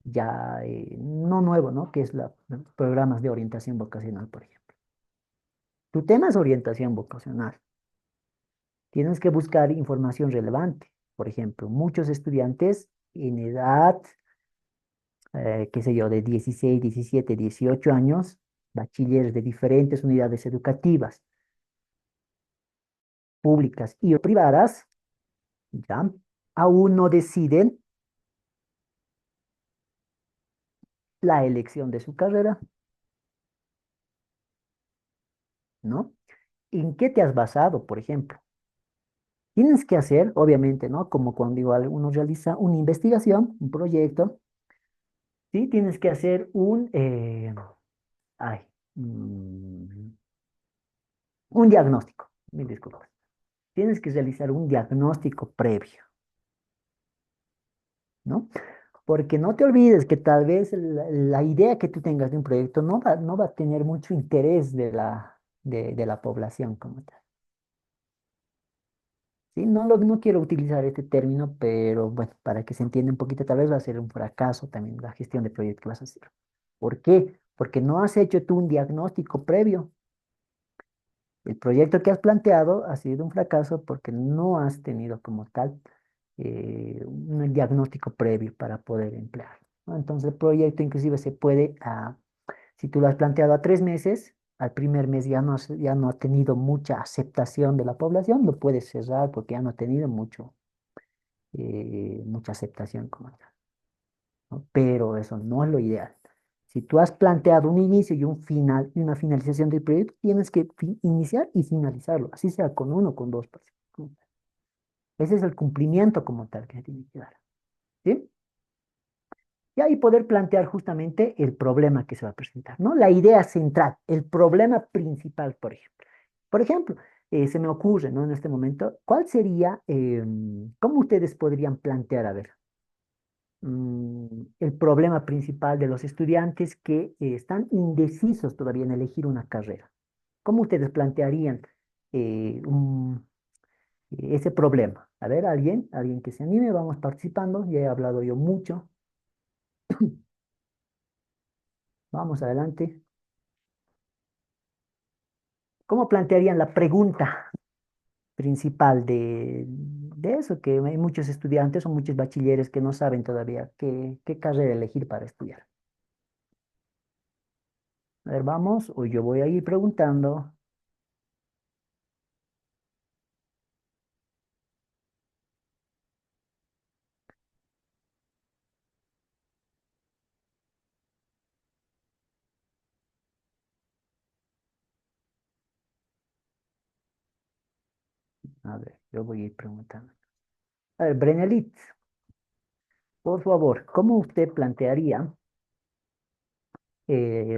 ya no nuevo, ¿no? Que es los programas de orientación vocacional, por ejemplo. Tu tema es orientación vocacional. Tienes que buscar información relevante. Por ejemplo, muchos estudiantes en edad, qué sé yo, de 16, 17, 18 años, bachilleres de diferentes unidades educativas, públicas y privadas, ¿ya? Aún no deciden la elección de su carrera, ¿no? ¿En qué te has basado, por ejemplo? Tienes que hacer, obviamente, ¿no? Como cuando igual uno realiza una investigación, un proyecto, ¿sí? Tienes que hacer ay, mm, un diagnóstico, mil disculpas. Tienes que realizar un diagnóstico previo, ¿no? Porque no te olvides que tal vez la idea que tú tengas de un proyecto no va a tener mucho interés de la población como tal. Sí, no quiero utilizar este término, pero bueno, para que se entienda un poquito, tal vez va a ser un fracaso también la gestión de proyecto que vas a hacer. ¿Por qué? Porque no has hecho tú un diagnóstico previo. El proyecto que has planteado ha sido un fracaso porque no has tenido como tal un diagnóstico previo para poder emplear, ¿no? Entonces el proyecto inclusive se puede, si tú lo has planteado a 3 meses, al primer mes ya no ha tenido mucha aceptación de la población, lo puedes cerrar porque ya no ha tenido mucha aceptación como tal, ¿no? Pero eso no es lo ideal. Si tú has planteado un inicio y un final y una finalización del proyecto, tienes que iniciar y finalizarlo, así sea con uno o con dos personas. Ese es el cumplimiento como tal que se tiene que dar. ¿Sí? Y ahí poder plantear justamente el problema que se va a presentar, ¿no? La idea central, el problema principal, por ejemplo. Por ejemplo, se me ocurre, ¿no? En este momento, ¿cuál sería, cómo ustedes podrían plantear, a ver, el problema principal de los estudiantes que están indecisos todavía en elegir una carrera? ¿Cómo ustedes plantearían eh, un- ese problema? A ver, alguien que se anime, vamos participando, ya he hablado yo mucho, vamos adelante. ¿Cómo plantearían la pregunta principal de eso? Que hay muchos estudiantes o muchos bachilleres que no saben todavía qué carrera elegir para estudiar. A ver, vamos, o yo voy a ir preguntando. A ver, yo voy a ir preguntando. A ver, Brenelit, por favor, ¿cómo usted plantearía,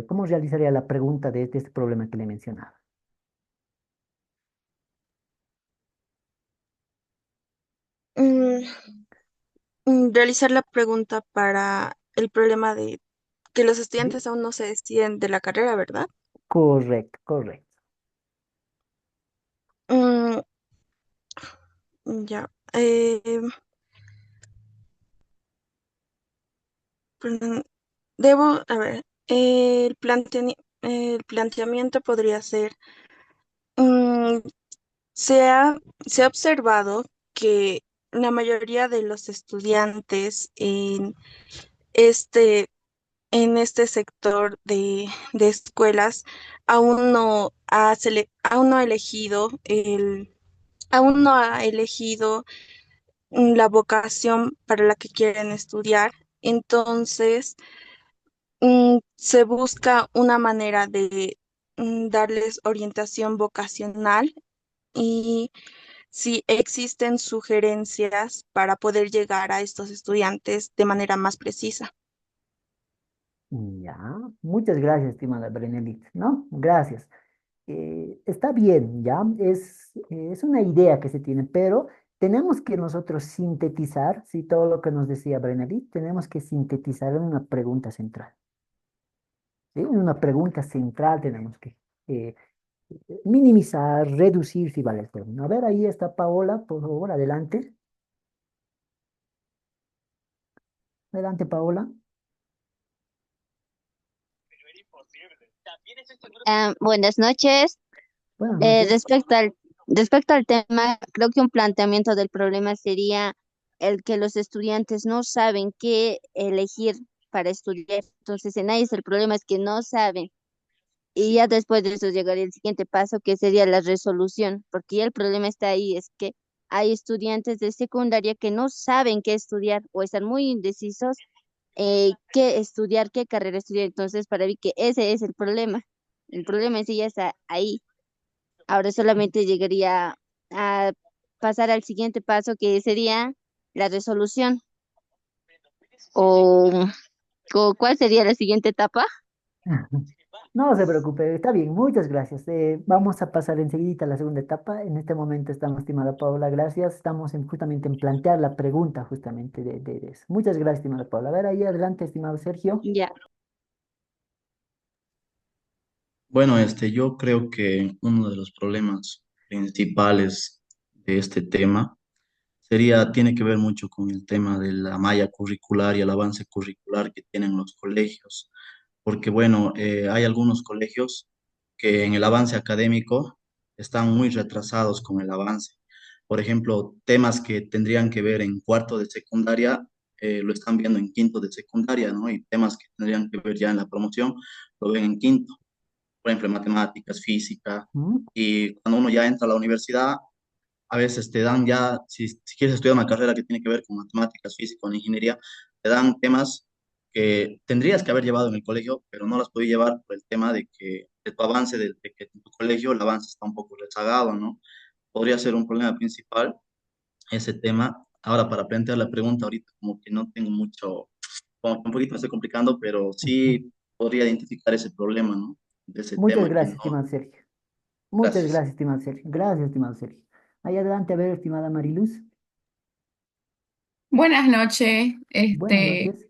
cómo realizaría la pregunta de este problema que le mencionaba? Mm, realizar la pregunta para el problema de que los ¿Sí? estudiantes aún no se deciden de la carrera, ¿verdad? Correcto, correcto. Mm, ya. Mm, Debo, a ver, el planteamiento podría ser, mm, se ha, se ha observado que la mayoría de los estudiantes este, en este sector de escuelas aún no ha elegido aún no ha elegido la vocación para la que quieren estudiar. Entonces, se busca una manera darles orientación vocacional y si existen sugerencias para poder llegar a estos estudiantes de manera más precisa. Ya, muchas gracias, estimada Brenelit, ¿no? Gracias. Está bien, ¿ya? Es una idea que se tiene, pero tenemos que nosotros sintetizar, sí, todo lo que nos decía Brenelit, tenemos que sintetizar en una pregunta central, ¿sí? En una pregunta central tenemos que eh, minimizar, reducir, si vale el término. A ver, ahí está Paola, por favor, adelante. Adelante, Paola. Buenas noches. Buenas Eh, noches. respecto al, respecto al tema, creo que un planteamiento del problema sería el que los estudiantes no saben qué elegir para estudiar. Entonces, en ahí es el problema, es que no saben. Y ya después de eso llegaría el siguiente paso, que sería la resolución, porque ya el problema está ahí, es que hay estudiantes de secundaria que no saben qué estudiar o están muy indecisos qué estudiar, qué carrera estudiar. Entonces, para mí que ese es el problema. El problema en sí ya está ahí. Ahora solamente llegaría a pasar al siguiente paso, que sería la resolución. O, ¿cuál sería la siguiente etapa? No se preocupe, está bien, muchas gracias. Vamos a pasar enseguida a la segunda etapa. En este momento estamos, estimada Paola, gracias. Estamos justamente en plantear la pregunta justamente de eso. Muchas gracias, estimada Paola. A ver, ahí adelante, estimado Sergio. Ya. Bueno, yo creo que uno de los problemas principales de este tema tiene que ver mucho con el tema de la malla curricular y el avance curricular que tienen los colegios. Porque bueno, hay algunos colegios que en el avance académico están muy retrasados con el avance. Por ejemplo, temas que tendrían que ver en cuarto de secundaria, lo están viendo en quinto de secundaria, ¿no? Y temas que tendrían que ver ya en la promoción, lo ven en quinto. Por ejemplo, en matemáticas, física. ¿Mm? Y cuando uno ya entra a la universidad, a veces te dan ya, si quieres estudiar una carrera que tiene que ver con matemáticas, física o ingeniería, te dan temas que tendrías que haber llevado en el colegio, pero no las puedes llevar por el tema de que de tu avance, de que en tu colegio el avance está un poco rezagado, ¿no? Podría ser un problema principal ese tema. Ahora, para plantear la pregunta ahorita, como que no tengo mucho, como que un poquito me estoy complicando, pero Ujú. sí podría identificar ese problema, ¿no? De ese Muchas tema que gracias, no. estimado Sergio. Muchas Gracias. gracias, estimado Sergio. Gracias, estimado Sergio. Ahí adelante, a ver, estimada Mariluz. Buenas noches. Buenas noches.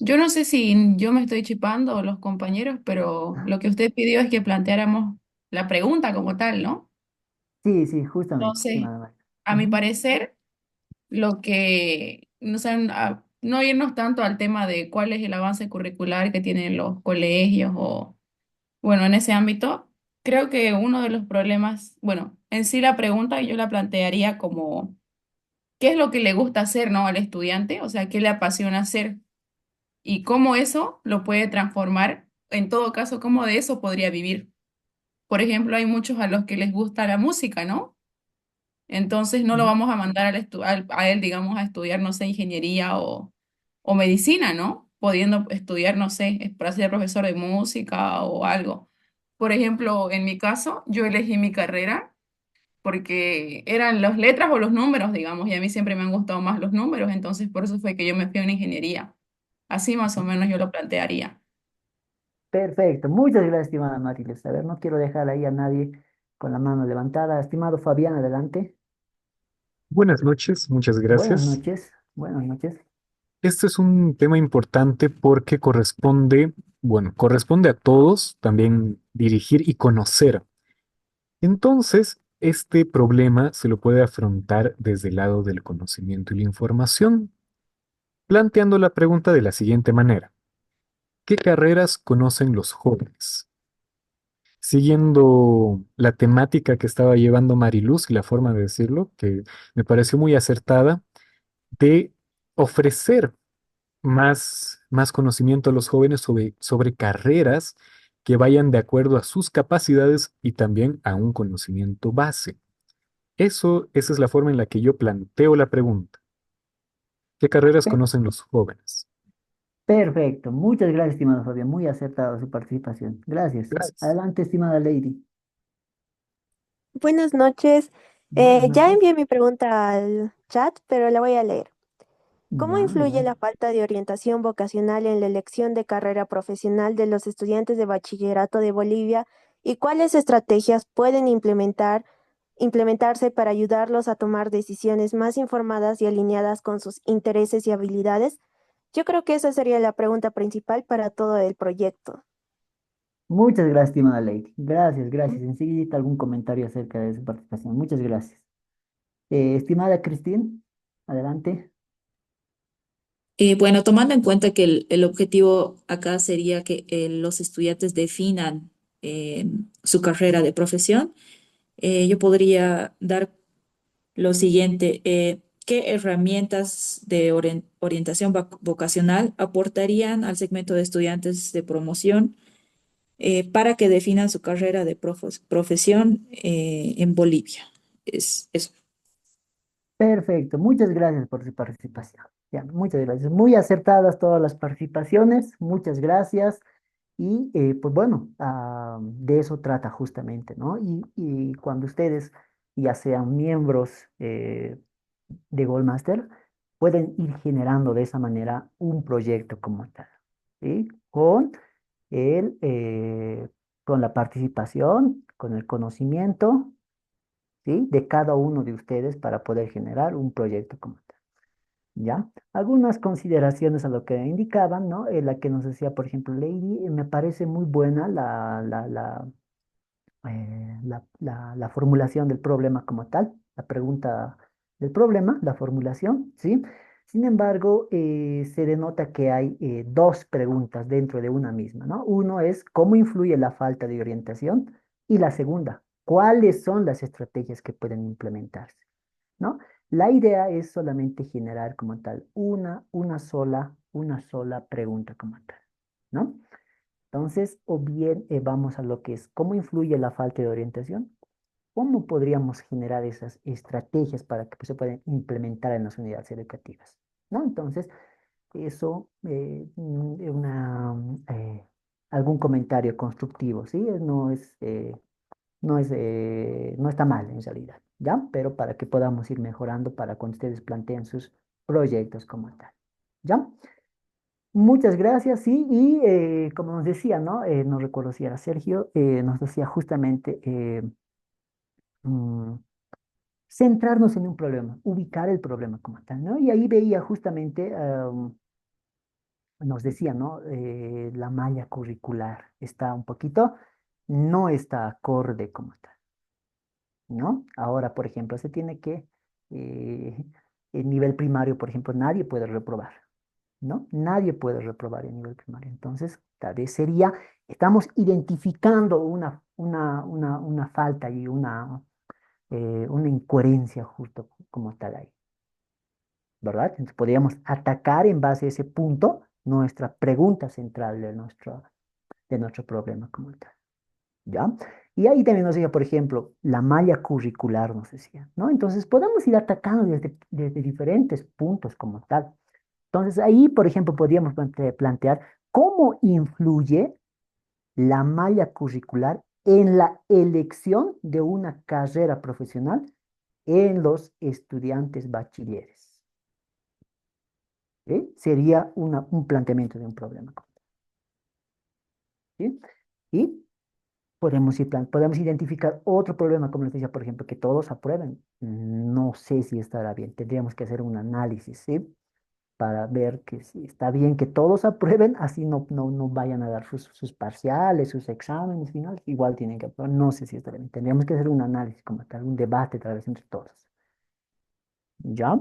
Yo no sé si yo me estoy chipando o los compañeros, pero lo que usted pidió es que planteáramos la pregunta como tal, ¿no? Sí, sí, justamente, Entonces, estimada Mariluz. a mi Ujú. parecer, lo que, no sé, no irnos tanto al tema de cuál es el avance curricular que tienen los colegios o, bueno, en ese ámbito, creo que uno de los problemas, bueno, en sí la pregunta yo la plantearía como, ¿qué es lo que le gusta hacer, ¿no? Al estudiante? O sea, ¿qué le apasiona hacer? Y cómo eso lo puede transformar, en todo caso, cómo de eso podría vivir. Por ejemplo, hay muchos a los que les gusta la música, ¿no? Entonces no lo Ujú. vamos a mandar a él, digamos, a estudiar, no sé, ingeniería o medicina, ¿no? Pudiendo estudiar, no sé, para ser profesor de música o algo. Por ejemplo, en mi caso, yo elegí mi carrera porque eran las letras o los números, digamos, y a mí siempre me han gustado más los números, entonces por eso fue que yo me fui a una ingeniería. Así más o menos yo lo plantearía. Perfecto, muchas gracias, estimada Mariluz. A ver, no quiero dejar ahí a nadie con la mano levantada. Estimado Fabián, adelante. Buenas noches, muchas Buenas gracias. noches, buenas noches. Este es un tema importante porque corresponde, bueno, corresponde a todos también dirigir y conocer. Entonces, este problema se lo puede afrontar desde el lado del conocimiento y la información, planteando la pregunta de la siguiente manera. ¿Qué carreras conocen los jóvenes? Siguiendo la temática que estaba llevando Mariluz y la forma de decirlo, que me pareció muy acertada, de ofrecer más conocimiento a los jóvenes sobre carreras que vayan de acuerdo a sus capacidades y también a un conocimiento base. Esa es la forma en la que yo planteo la pregunta. ¿Qué carreras Pe- conocen los jóvenes? Perfecto. Muchas gracias, estimado Fabián. Muy acertada su participación. Gracias. Gracias. Adelante, estimada Lady. Buenas noches. Buenas Ya noches. envié mi pregunta al chat, pero la voy a leer. ¿Cómo Ya, influye adelante. la falta de orientación vocacional en la elección de carrera profesional de los estudiantes de bachillerato de Bolivia y cuáles estrategias pueden implementarse para ayudarlos a tomar decisiones más informadas y alineadas con sus intereses y habilidades? Yo creo que esa sería la pregunta principal para todo el proyecto. Muchas gracias, estimada Lady. Gracias, gracias. Enseguida algún comentario acerca de su participación. Muchas gracias. Estimada Cristín, adelante. Bueno, tomando en cuenta que el objetivo acá sería que los estudiantes definan su carrera de profesión, yo podría dar lo siguiente. ¿Qué herramientas de orientación vocacional aportarían al segmento de estudiantes de promoción para que definan su carrera de profesión en Bolivia? Es eso. Perfecto. Muchas gracias por su participación. Ya, muchas gracias. Muy acertadas todas las participaciones. Muchas gracias. Y pues bueno, de eso trata justamente, ¿no? Y cuando ustedes ya sean miembros de Goldmaster, pueden ir generando de esa manera un proyecto como tal, ¿sí? El, eh, con la participación, con el conocimiento, ¿sí? De cada uno de ustedes para poder generar un proyecto como tal. ¿Ya? Algunas consideraciones a lo que indicaban, ¿no? La que nos decía, por ejemplo, Lady, me parece muy buena la formulación del problema como tal, la pregunta del problema, la formulación, ¿sí? Sin embargo, se denota que hay dos preguntas dentro de una misma, ¿no? Uno es, ¿cómo influye la falta de orientación? Y la segunda, ¿cuáles son las estrategias que pueden implementarse? ¿No? La idea es solamente generar como tal una sola pregunta como tal, ¿no? Entonces, o bien vamos a lo que es cómo influye la falta de orientación, cómo podríamos generar esas estrategias para que pues, se puedan implementar en las unidades educativas, ¿no? Entonces, eso, algún comentario constructivo, ¿sí? No está mal en realidad, ¿ya? Pero para que podamos ir mejorando para cuando ustedes planteen sus proyectos como tal, ¿ya? Muchas gracias, sí, y como nos decía, ¿no? No recuerdo si era Sergio, nos decía justamente mm, centrarnos en un problema, ubicar el problema como tal, ¿no? Y ahí veía justamente, nos decía, ¿no? La malla curricular está un poquito, no está acorde como tal, ¿no? Ahora, por ejemplo, se tiene que, eh, en nivel primario, por ejemplo, nadie puede reprobar, ¿no? Nadie puede reprobar en nivel primario. Entonces, tal vez sería, estamos identificando una falta y una incoherencia justo como tal ahí, ¿verdad? Entonces, podríamos atacar en base a ese punto nuestra pregunta central de nuestro problema como tal. ¿Ya? Y ahí también nos decía, por ejemplo, la malla curricular, nos decía, ¿no? Entonces, podemos ir atacando desde diferentes puntos como tal. Entonces, ahí, por ejemplo, podríamos plantear cómo influye la malla curricular en la elección de una carrera profesional en los estudiantes bachilleres. ¿Sí? Sería un planteamiento de un problema. ¿Sí? Y podemos identificar otro problema, como les decía, por ejemplo, que todos aprueben. No sé si estará bien. Tendríamos que hacer un análisis, ¿sí? Para ver que si está bien que todos aprueben, así no vayan a dar sus parciales, sus exámenes finales, igual tienen que aprobar. No sé si está bien. Tendríamos que hacer un análisis como tal, un debate tal vez entre todos. ¿Ya?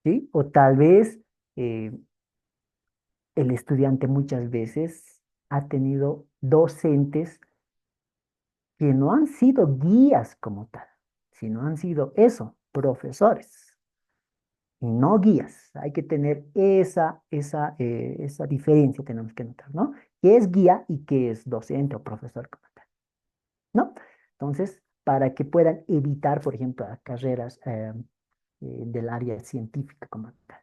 ¿Sí? O tal vez eh, el estudiante muchas veces ha tenido docentes que no han sido guías como tal, sino han sido eso, profesores y no guías. Hay que tener esa diferencia, tenemos que notar, ¿no? ¿Qué es guía y qué es docente o profesor como tal? ¿No? Entonces, para que puedan evitar, por ejemplo, carreras del área científica como tal,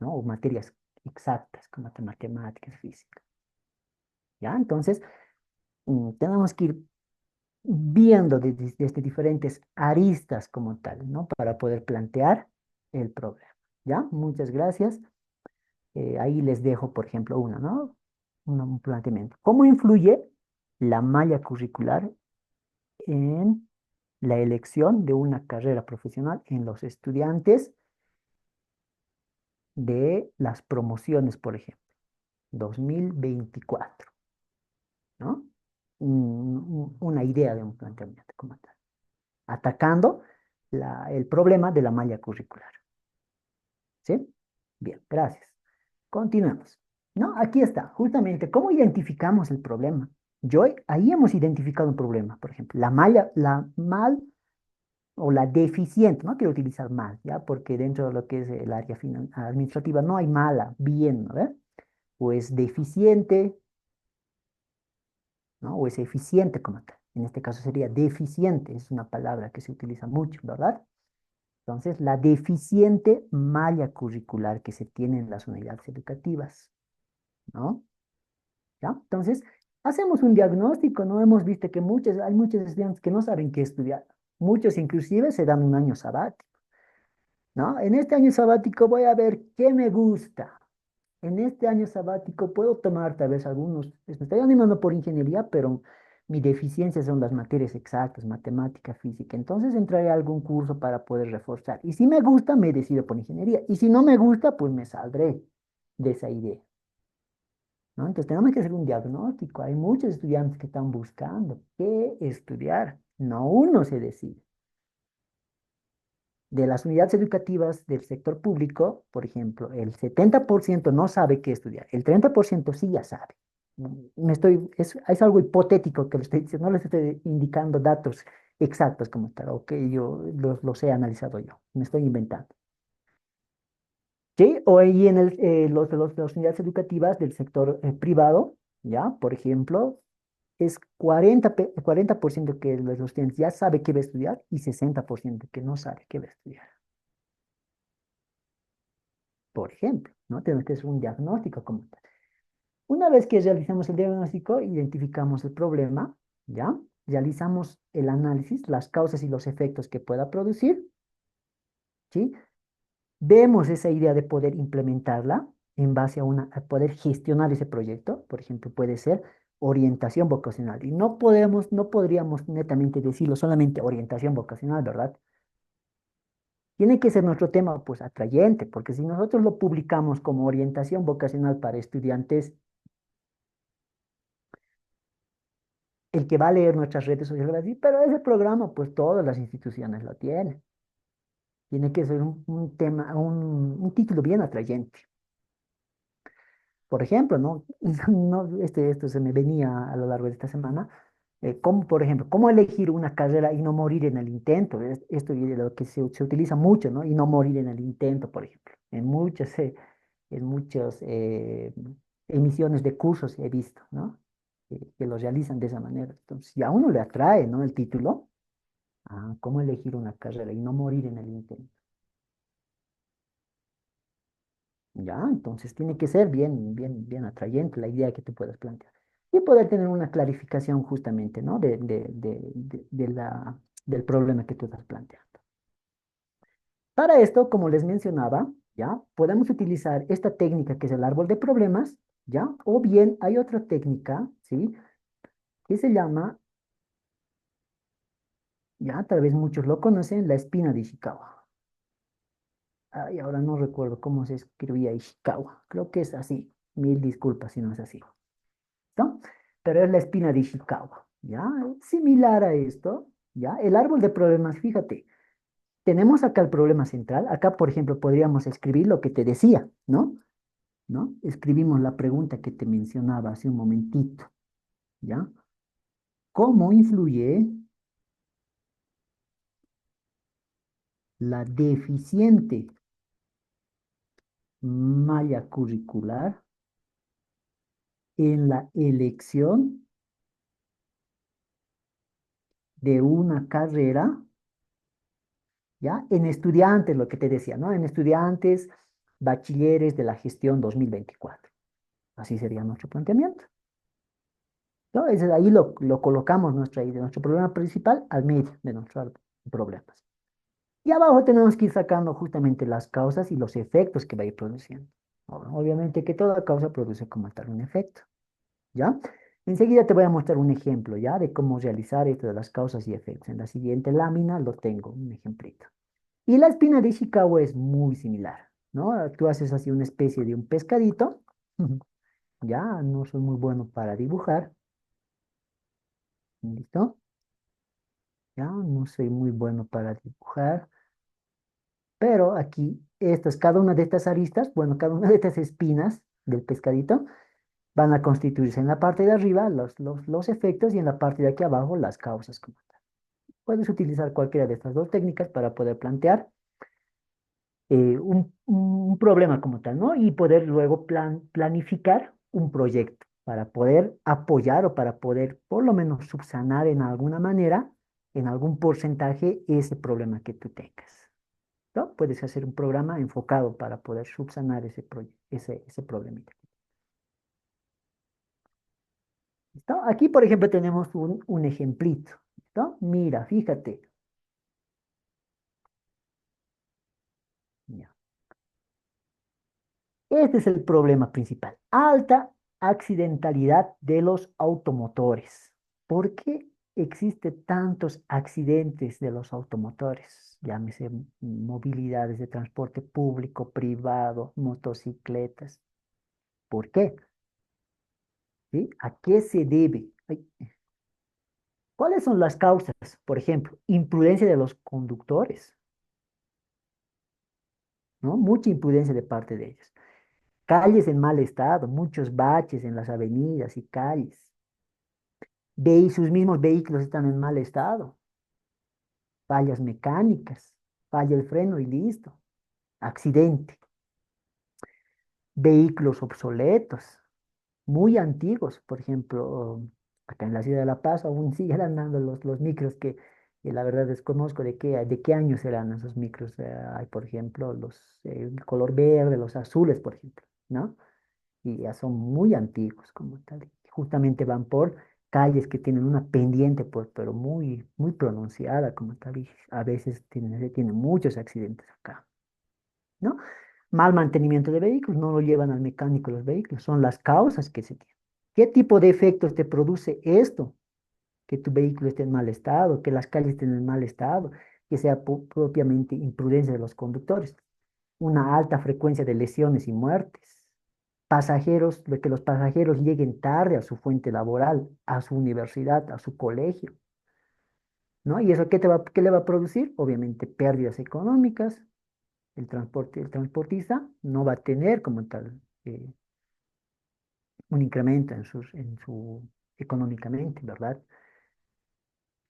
¿no? O materias exactas, como matemáticas, física. ¿Ya? Entonces, tenemos que ir viendo desde diferentes aristas como tal, ¿no? Para poder plantear el problema. ¿Ya? Muchas gracias. Ahí les dejo, por ejemplo, una, ¿no? Un planteamiento. ¿Cómo influye la malla curricular en la elección de una carrera profesional en los estudiantes de las promociones, por ejemplo, 2024, ¿no? Una idea de un planteamiento como tal, atacando el problema de la malla curricular. ¿Sí? Bien, gracias. Continuemos. ¿No? Aquí está, justamente, ¿cómo identificamos el problema? Ahí hemos identificado un problema, por ejemplo, la mal o la deficiente, no quiero utilizar mal, ¿ya? Porque dentro de lo que es el área administrativa no hay mala, bien, ¿no? O es deficiente, ¿no? O es eficiente como tal. En este caso sería deficiente, es una palabra que se utiliza mucho, ¿verdad? Entonces, la deficiente malla curricular que se tiene en las unidades educativas, ¿no? ¿Ya? Entonces, hacemos un diagnóstico, ¿no? Hemos visto que hay muchos estudiantes que no saben qué estudiar. Muchos inclusive se dan un año sabático, ¿no? En este año sabático voy a ver qué me gusta. En este año sabático puedo tomar tal vez algunos, me estoy animando por ingeniería, pero mi deficiencia son las materias exactas, matemática, física. Entonces entraré a algún curso para poder reforzar. Y si me gusta, me decido por ingeniería. Y si no me gusta, pues me saldré de esa idea, ¿no? Entonces tenemos que hacer un diagnóstico. Hay muchos estudiantes que están buscando qué estudiar. No uno se decide. De las unidades educativas del sector público, por ejemplo, el 70% no sabe qué estudiar, el 30% sí ya sabe. Es algo hipotético que le estoy diciendo, no les estoy indicando datos exactos como tal, o que yo los he analizado yo, me estoy inventando. ¿Sí? O ahí en las unidades educativas del sector privado, ¿ya? Por ejemplo, es 40% que los estudiantes ya sabe qué va a estudiar y 60% que no sabe qué va a estudiar. Por ejemplo, ¿no? Tenemos que hacer un diagnóstico como tal. Una vez que realizamos el diagnóstico, identificamos el problema, ¿ya? Realizamos el análisis, las causas y los efectos que pueda producir, ¿sí? Vemos esa idea de poder implementarla en base a poder gestionar ese proyecto. Por ejemplo, puede ser orientación vocacional. Y no podríamos netamente decirlo solamente orientación vocacional, ¿verdad? Tiene que ser nuestro tema, pues, atrayente, porque si nosotros lo publicamos como orientación vocacional para estudiantes, el que va a leer nuestras redes sociales va a decir, pero ese programa, pues, todas las instituciones lo tienen. Tiene que ser un tema, un título bien atrayente. Por ejemplo, ¿no? Esto se me venía a lo largo de esta semana. Por ejemplo, ¿cómo elegir una carrera y no morir en el intento? Esto es lo que se utiliza mucho, ¿no? Y no morir en el intento, por ejemplo. En muchas emisiones de cursos he visto, ¿no? Que lo realizan de esa manera. Entonces, si a uno le atrae, ¿no? El título, ¿cómo elegir una carrera y no morir en el intento? Ya, entonces tiene que ser bien, bien, bien atrayente la idea que te puedas plantear. Y poder tener una clarificación justamente, ¿no? Del problema que tú estás planteando. Para esto, como les mencionaba, ¿ya? Podemos utilizar esta técnica que es el árbol de problemas, ¿ya? O bien hay otra técnica, ¿sí? Que se llama, ya, tal vez muchos lo conocen, la espina de Ishikawa. Ay, ahora no recuerdo cómo se escribía Ishikawa. Creo que es así. Mil disculpas si no es así. ¿No? Pero es la espina de Ishikawa, ¿ya? Similar a esto, ¿ya? El árbol de problemas, fíjate, tenemos acá el problema central, acá, por ejemplo, podríamos escribir lo que te decía, ¿no? ¿No? Escribimos la pregunta que te mencionaba hace un momentito, ¿ya? ¿Cómo influye la deficiente malla curricular en la elección de una carrera? ¿Ya? En estudiantes, lo que te decía, ¿no? En estudiantes bachilleres de la gestión 2024. Así sería nuestro planteamiento. ¿No? Ahí lo colocamos de nuestro problema principal al medio de nuestros problemas. Y abajo tenemos que ir sacando justamente las causas y los efectos que va a ir produciendo. Obviamente que toda causa produce como tal un efecto, ¿ya? Enseguida te voy a mostrar un ejemplo, ¿ya? De cómo realizar esto de las causas y efectos. En la siguiente lámina lo tengo, un ejemplito. Y la espina de Ishikawa es muy similar, ¿no? Tú haces así una especie de un pescadito. Ya, no soy muy bueno para dibujar. ¿Listo? Ya, no soy muy bueno para dibujar. Pero aquí, cada una de estas aristas, bueno, cada una de estas espinas del pescadito van a constituirse en la parte de arriba los efectos y en la parte de aquí abajo las causas como tal. Puedes utilizar cualquiera de estas dos técnicas para poder plantear un problema como tal, ¿no? Y poder luego planificar un proyecto para poder apoyar o para poder por lo menos subsanar en alguna manera, en algún porcentaje, ese problema que tú tengas, ¿no? Puedes hacer un programa enfocado para poder subsanar ese problemita. ¿Listo? Aquí, por ejemplo, tenemos un ejemplito. ¿Listo? Mira, fíjate. Ya. Este es el problema principal. Alta accidentalidad de los automotores. ¿Por qué existe tantos accidentes de los automotores? Llámese movilidades de transporte público, privado, motocicletas. ¿Por qué? ¿Sí? ¿A qué se debe? Ay, ¿cuáles son las causas? Por ejemplo, imprudencia de los conductores, ¿no? Mucha imprudencia de parte de ellos. Calles en mal estado, muchos baches en las avenidas y calles. Sus mismos vehículos están en mal estado. Fallas mecánicas, falla el freno y listo. Accidente. Vehículos obsoletos, muy antiguos. Por ejemplo, acá en la ciudad de La Paz aún siguen andando los micros que la verdad desconozco de qué años serán esos micros. Hay, por ejemplo, el color verde, los azules, por ejemplo, ¿no? Y ya son muy antiguos como tal. Justamente van por calles que tienen una pendiente, pues, pero muy, muy pronunciada como tal, y a veces tienen muchos accidentes acá, ¿no? Mal mantenimiento de vehículos, no lo llevan al mecánico los vehículos, son las causas que se tienen. ¿Qué tipo de efectos te produce esto? Que tu vehículo esté en mal estado, que las calles estén en mal estado, que sea propiamente imprudencia de los conductores, una alta frecuencia de lesiones y muertes, de que los pasajeros lleguen tarde a su fuente laboral, a su universidad, a su colegio, ¿no? ¿Y eso qué le va a producir? Obviamente pérdidas económicas. El transportista no va a tener como tal un incremento económicamente, ¿verdad?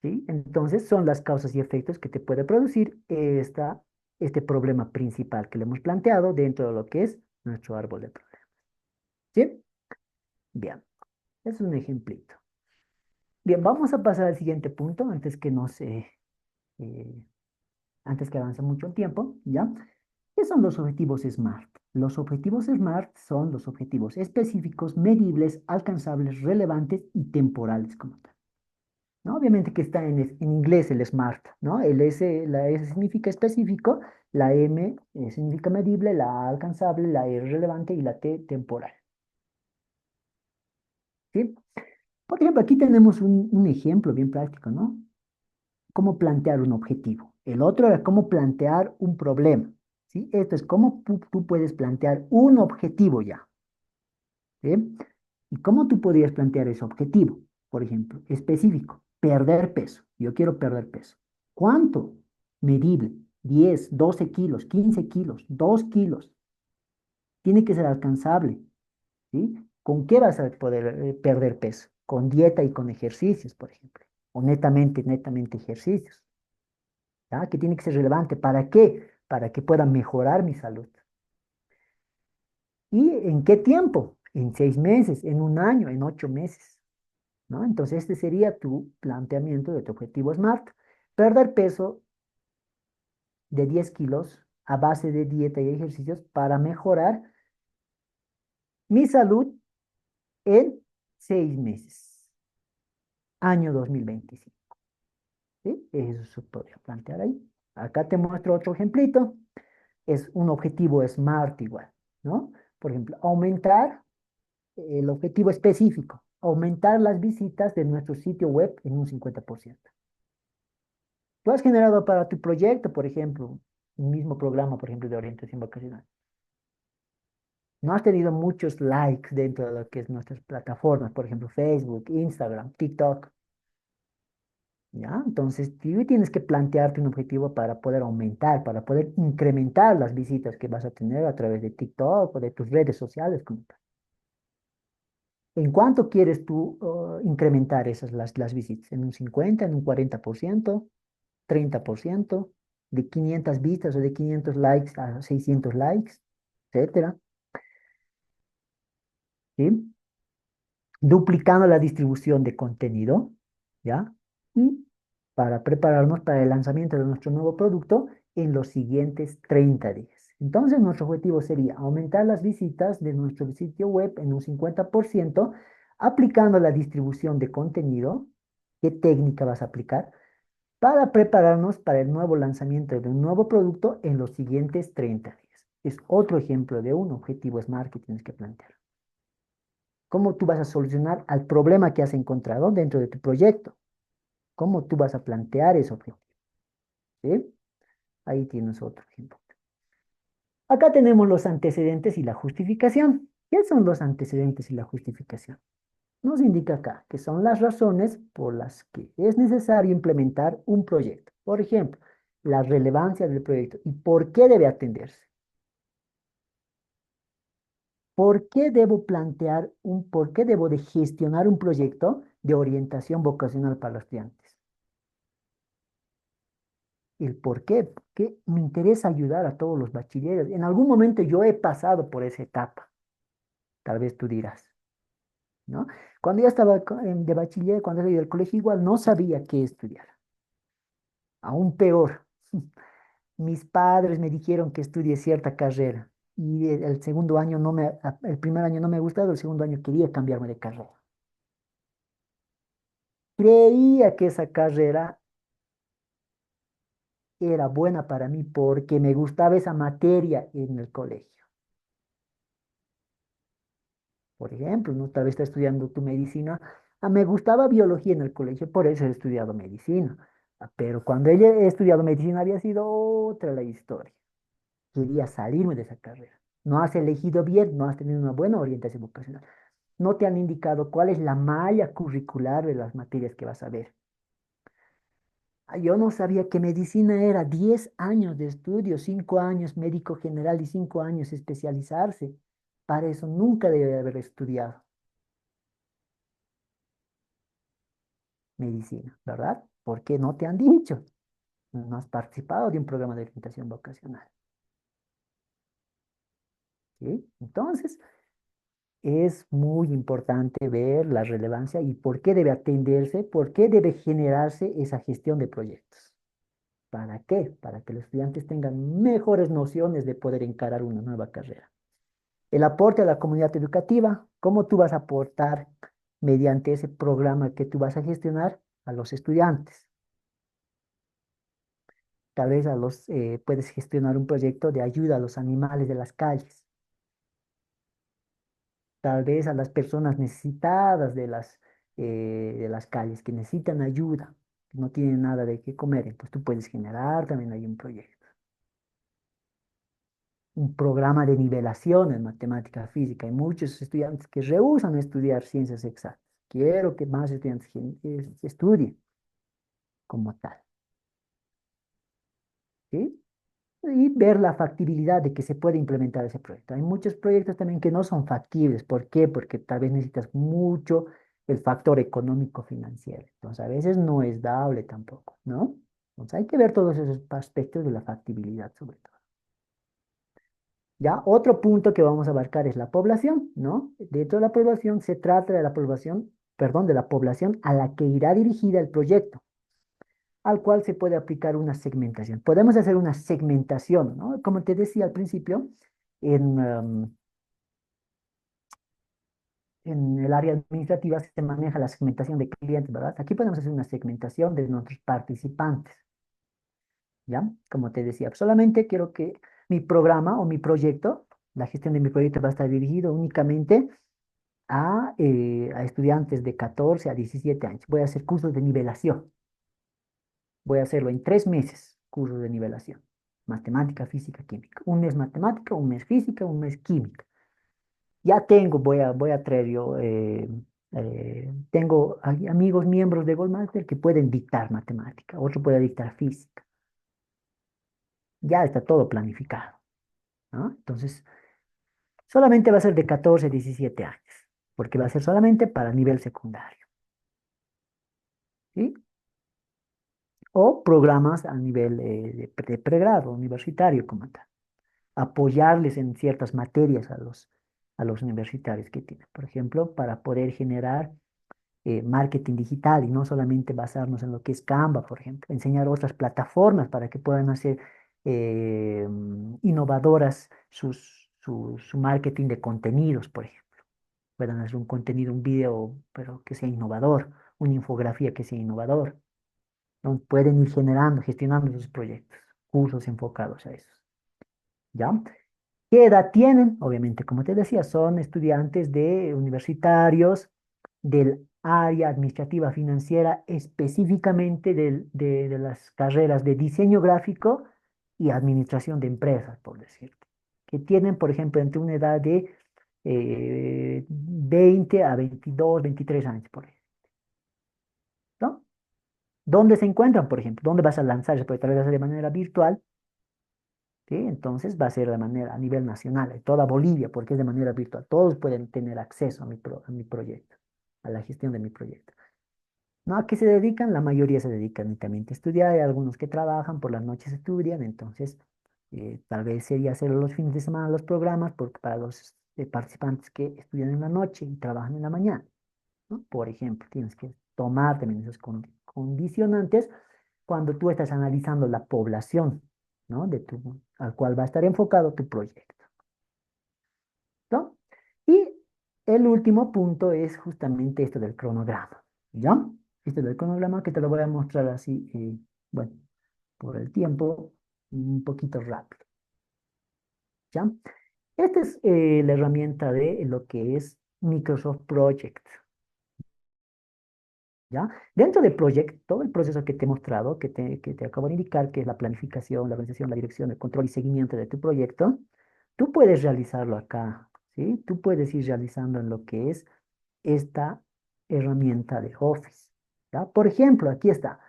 ¿Sí? Entonces son las causas y efectos que te puede producir este problema principal que le hemos planteado dentro de lo que es nuestro árbol de problemas. ¿Sí? Bien, es un ejemplito. Bien, vamos a pasar al siguiente punto eh, antes que avance mucho el tiempo, ¿ya? ¿Qué son los objetivos SMART? Los objetivos SMART son los objetivos específicos, medibles, alcanzables, relevantes y temporales como tal, ¿no? Obviamente que está en inglés el SMART, ¿no? La S significa específico, la M significa medible, la A alcanzable, la R relevante y la T temporal, ¿sí? Por ejemplo, aquí tenemos un ejemplo bien práctico, ¿no? Cómo plantear un objetivo. El otro era cómo plantear un problema, ¿sí? Esto es cómo tú puedes plantear un objetivo ya, ¿sí? ¿Y cómo tú podrías plantear ese objetivo? Por ejemplo, específico, perder peso. Yo quiero perder peso. ¿Cuánto? Medible. 10, 12 kilos, 15 kilos, 2 kilos. Tiene que ser alcanzable, ¿sí? ¿Con qué vas a poder perder peso? Con dieta y con ejercicios, por ejemplo. O netamente ejercicios. ¿Ya? Que tiene que ser relevante. ¿Para qué? Para que pueda mejorar mi salud. ¿Y en qué tiempo? En 6 meses, en un año, en 8 meses, ¿no? Entonces, este sería tu planteamiento de tu objetivo SMART. Perder peso de 10 kilos a base de dieta y ejercicios para mejorar mi salud en 6 meses, año 2025. ¿Sí? Eso se podría plantear ahí. Acá te muestro otro ejemplito. Es un objetivo SMART igual, ¿no? Por ejemplo, aumentar el objetivo específico, aumentar las visitas de nuestro sitio web en un 50%. Tú has generado para tu proyecto, por ejemplo, un mismo programa, por ejemplo, de orientación vocacional. No has tenido muchos likes dentro de lo que es nuestras plataformas, por ejemplo, Facebook, Instagram, TikTok. ¿Ya? Entonces, tú tienes que plantearte un objetivo para poder aumentar, para poder incrementar las visitas que vas a tener a través de TikTok o de tus redes sociales como tal. ¿En cuánto quieres tú incrementar las visitas? ¿En un 50, en un 40%, 30%, de 500 vistas o de 500 likes a 600 likes, etcétera? ¿Sí? Duplicando la distribución de contenido, ¿ya? Y para prepararnos para el lanzamiento de nuestro nuevo producto en los siguientes 30 días. Entonces, nuestro objetivo sería aumentar las visitas de nuestro sitio web en un 50%, aplicando la distribución de contenido. ¿Qué técnica vas a aplicar? Para prepararnos para el nuevo lanzamiento de un nuevo producto en los siguientes 30 días. Es otro ejemplo de un objetivo SMART que tienes que plantear. ¿Cómo tú vas a solucionar al problema que has encontrado dentro de tu proyecto? ¿Cómo tú vas a plantear ese objetivo? ¿Sí? Ahí tienes otro ejemplo. Acá tenemos los antecedentes y la justificación. ¿Qué son los antecedentes y la justificación? Nos indica acá que son las razones por las que es necesario implementar un proyecto. Por ejemplo, la relevancia del proyecto y por qué debe atenderse. ¿Por qué debo por qué debo de gestionar un proyecto de orientación vocacional para los estudiantes? El por qué, porque me interesa ayudar a todos los bachilleres. En algún momento yo he pasado por esa etapa, tal vez tú dirás, ¿no? Cuando ya estaba de bachiller, cuando salí del colegio, igual no sabía qué estudiar. Aún peor, mis padres me dijeron que estudie cierta carrera y el segundo año el primer año no me ha gustado, el segundo año quería cambiarme de carrera. Creía que esa carrera era buena para mí porque me gustaba esa materia en el colegio. Por ejemplo, ¿no? Tal vez estás estudiando tu medicina. Me gustaba biología en el colegio, por eso he estudiado medicina. Pero cuando he estudiado medicina había sido otra la historia. Quería salirme de esa carrera. No has elegido bien, no has tenido una buena orientación vocacional. No te han indicado cuál es la malla curricular de las materias que vas a ver. Yo no sabía que medicina era 10 años de estudio, 5 años médico general y 5 años especializarse. Para eso nunca debe haber estudiado medicina, ¿verdad? Porque no te han dicho. No has participado de un programa de orientación vocacional. ¿Sí? Entonces, es muy importante ver la relevancia y por qué debe atenderse, por qué debe generarse esa gestión de proyectos. ¿Para qué? Para que los estudiantes tengan mejores nociones de poder encarar una nueva carrera. El aporte a la comunidad educativa, ¿cómo tú vas a aportar mediante ese programa que tú vas a gestionar a los estudiantes? Tal vez puedes gestionar un proyecto de ayuda a los animales de las calles, tal vez a las personas necesitadas de las calles, que necesitan ayuda, que no tienen nada de qué comer. Entonces tú puedes generar también ahí un proyecto. Un programa de nivelación en matemática física. Hay muchos estudiantes que rehúsan estudiar ciencias exactas. Quiero que más estudiantes estudien como tal. ¿Sí? Y ver la factibilidad de que se puede implementar ese proyecto. Hay muchos proyectos también que no son factibles. ¿Por qué? Porque tal vez necesitas mucho el factor económico financiero. Entonces, a veces no es dable tampoco, ¿no? Entonces, hay que ver todos esos aspectos de la factibilidad, sobre todo. Ya, otro punto que vamos a abarcar es la población, ¿no? Dentro de la población se trata de la población, perdón, de la población a la que irá dirigida el proyecto. al cual se puede aplicar una segmentación. Podemos hacer una segmentación, ¿no? Como te decía al principio, en, en el área administrativa se maneja la segmentación de clientes, ¿verdad? Aquí podemos hacer una segmentación de nuestros participantes, ¿ya? Como te decía, solamente quiero que mi programa o mi proyecto, la gestión de mi proyecto va a estar dirigido únicamente a estudiantes de 14 a 17 años. Voy a hacer cursos de nivelación. Voy a hacerlo en 3 meses, cursos de nivelación. Matemática, física, química. Un mes matemática, un mes física, un mes química. Ya tengo, voy a traer yo, tengo amigos miembros de Goldmaster que pueden dictar matemática, otro puede dictar física. Ya está todo planificado, ¿no? Entonces, solamente va a ser de 14 a 17 años, porque va a ser solamente para nivel secundario, ¿sí? O programas a nivel de pregrado, universitario como tal. Apoyarles en ciertas materias a los universitarios que tienen. Por ejemplo, para poder generar marketing digital y no solamente basarnos en lo que es Canva, por ejemplo, enseñar otras plataformas para que puedan hacer innovadoras su marketing de contenidos, por ejemplo. Puedan hacer un contenido, un video, pero que sea innovador, una infografía que sea innovador. ¿No? Pueden ir generando, gestionando sus proyectos, cursos enfocados a eso. ¿Ya? ¿Qué edad tienen? Obviamente, como te decía, son estudiantes de universitarios del área administrativa financiera, específicamente de las carreras de diseño gráfico y administración de empresas, por decirte, que tienen, por ejemplo, entre una edad de 20 a 22, 23 años, por ejemplo, ¿no? ¿Dónde se encuentran, por ejemplo? ¿Dónde vas a lanzarse? Porque tal vez va a ser de manera virtual, ¿sí? Entonces va a ser de manera a nivel nacional, en toda Bolivia, porque es de manera virtual. Todos pueden tener acceso a mi proyecto, a la gestión de mi proyecto. ¿No? ¿A qué se dedican? La mayoría se dedican únicamente a estudiar, hay algunos que trabajan, por las noches estudian, entonces tal vez sería hacer los fines de semana los programas porque para los participantes que estudian en la noche y trabajan en la mañana, ¿no? Por ejemplo, tienes que tomar también esos condicionantes cuando tú estás analizando la población, ¿no? Al cual va a estar enfocado tu proyecto, ¿no? Y el último punto es justamente esto del cronograma, ¿ya? Esto del cronograma que te lo voy a mostrar así, bueno, por el tiempo, un poquito rápido, ¿ya? Esta es la herramienta de lo que es Microsoft Project, ¿ya? Dentro de Project, todo el proceso que te he mostrado, que te acabo de indicar, que es la planificación, la organización, la dirección, el control y seguimiento de tu proyecto, tú puedes realizarlo acá, ¿sí? Tú puedes ir realizando en lo que es esta herramienta de Office, ¿ya? Por ejemplo, aquí está.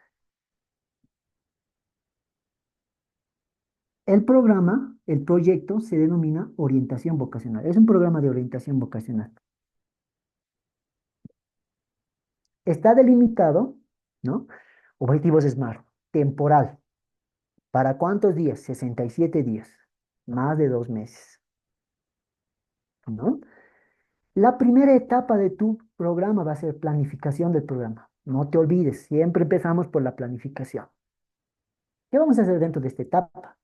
El programa, el proyecto se denomina orientación vocacional. Es un programa de orientación vocacional. Está delimitado, ¿no? Objetivos SMART, temporal. ¿Para cuántos días? 67 días, más de 2 meses, ¿no? La primera etapa de tu programa va a ser planificación del programa. No te olvides, siempre empezamos por la planificación. ¿Qué vamos a hacer dentro de esta etapa?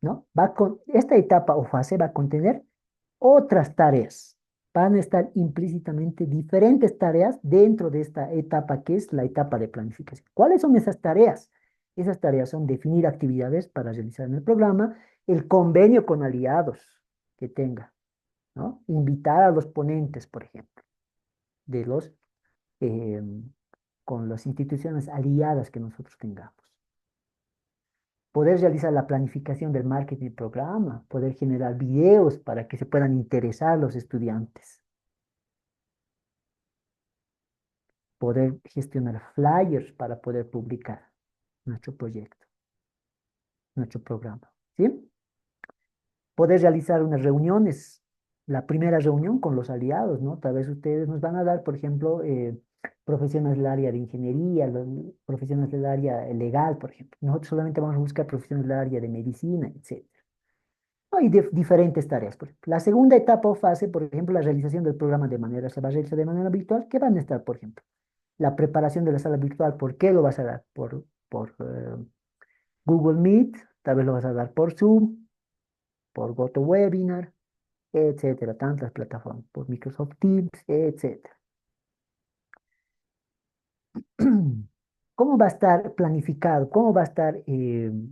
¿No? Esta etapa o fase va a contener otras tareas. Van a estar implícitamente diferentes tareas dentro de esta etapa que es la etapa de planificación. ¿Cuáles son esas tareas? Esas tareas son definir actividades para realizar en el programa, el convenio con aliados que tenga, ¿no? Invitar a los ponentes, por ejemplo, de eh, con las instituciones aliadas que nosotros tengamos. Poder realizar la planificación del marketing del programa, poder generar videos para que se puedan interesar los estudiantes, poder gestionar flyers para poder publicar nuestro proyecto, nuestro programa, ¿sí? Poder realizar unas reuniones, la primera reunión con los aliados, ¿no? Tal vez ustedes nos van a dar, por ejemplo, profesionales del área de ingeniería, profesionales del área legal, por ejemplo. Nosotros solamente vamos a buscar profesionales del área de medicina, etc. Hay diferentes tareas. Por ejemplo. La segunda etapa o fase, por ejemplo, la realización del programa se va a realizar de manera virtual. ¿Qué van a estar, por ejemplo? La preparación de la sala virtual. ¿Por qué lo vas a dar? por Google Meet, tal vez lo vas a dar por Zoom, por GoToWebinar, etcétera, tantas plataformas, por Microsoft Teams, etcétera. ¿Cómo va a estar planificado? ¿Cómo va a estar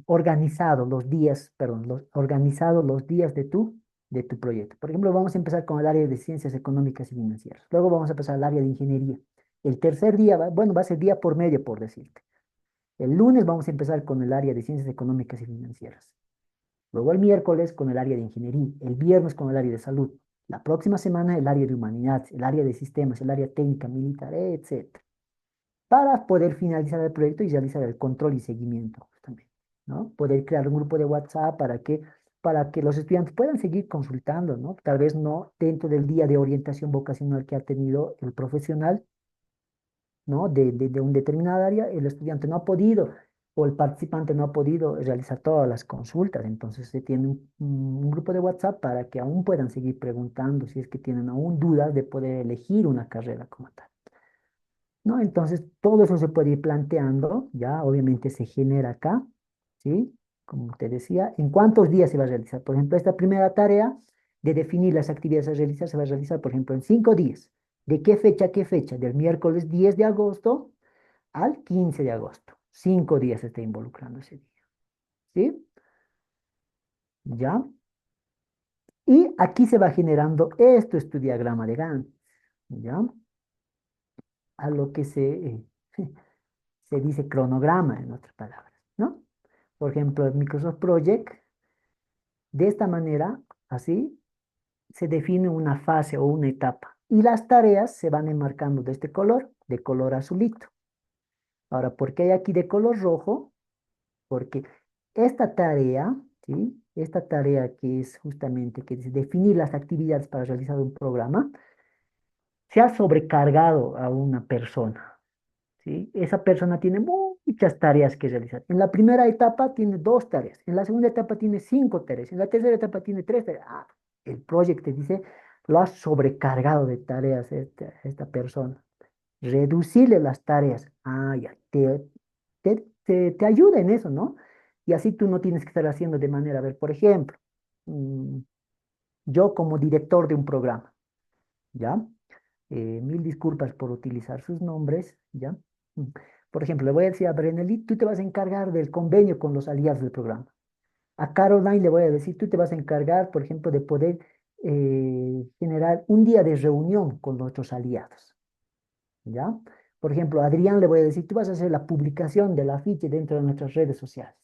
organizado los días, perdón, organizados los días de tu proyecto? Por ejemplo, vamos a empezar con el área de ciencias económicas y financieras. Luego vamos a pasar al área de ingeniería. El tercer día, bueno, va a ser día por medio, por decirte. El lunes vamos a empezar con el área de ciencias económicas y financieras. Luego el miércoles con el área de ingeniería. El viernes con el área de salud. La próxima semana el área de humanidades, el área de sistemas, el área técnica, militar, etcétera, para poder finalizar el proyecto y realizar el control y seguimiento también, ¿no? Poder crear un grupo de WhatsApp para que los estudiantes puedan seguir consultando, ¿no? Tal vez no dentro del día de orientación vocacional que ha tenido el profesional, ¿no? De un determinado área, el estudiante no ha podido o el participante no ha podido realizar todas las consultas. Entonces se tiene un grupo de WhatsApp para que aún puedan seguir preguntando si es que tienen aún dudas de poder elegir una carrera como tal. ¿No? Entonces, todo eso se puede ir planteando, ya obviamente se genera acá, ¿sí? Como te decía, ¿en cuántos días se va a realizar? Por ejemplo, esta primera tarea de definir las actividades a realizar se va a realizar, por ejemplo, en 5 días. ¿De qué fecha a qué fecha? Del miércoles 10 de agosto al 15 de agosto. 5 días se está involucrando ese día, ¿sí? ¿Ya? Y aquí se va generando esto, es tu diagrama de Gantt, ¿ya? A lo que se dice cronograma, en otras palabras, ¿no? Por ejemplo, el Microsoft Project, de esta manera, así, se define una fase o una etapa. Y las tareas se van enmarcando de color azulito. Ahora, ¿por qué hay aquí de color rojo? Porque esta tarea, ¿sí? Esta tarea que es justamente que dice definir las actividades para realizar un programa, se ha sobrecargado a una persona. ¿Sí? Esa persona tiene muchas tareas que realizar. En la primera etapa tiene 2 tareas, en la segunda etapa tiene 5 tareas, en la tercera etapa tiene 3 tareas. Ah, el proyecto te dice, lo has sobrecargado de tareas esta persona. Reducirle las tareas. Ah, ya, te ayuda en eso, ¿no? Y así tú no tienes que estar haciendo de manera, a ver, por ejemplo, mm, yo como director de un programa, ¿ya? Mil disculpas por utilizar sus nombres, ¿ya? Mm. Por ejemplo, le voy a decir a Brenely, tú te vas a encargar del convenio con los aliados del programa. A Caroline le voy a decir, tú te vas a encargar, por ejemplo, de poder generar un día de reunión con nuestros aliados, ¿ya? Por ejemplo, a Adrián le voy a decir, tú vas a hacer la publicación del afiche dentro de nuestras redes sociales,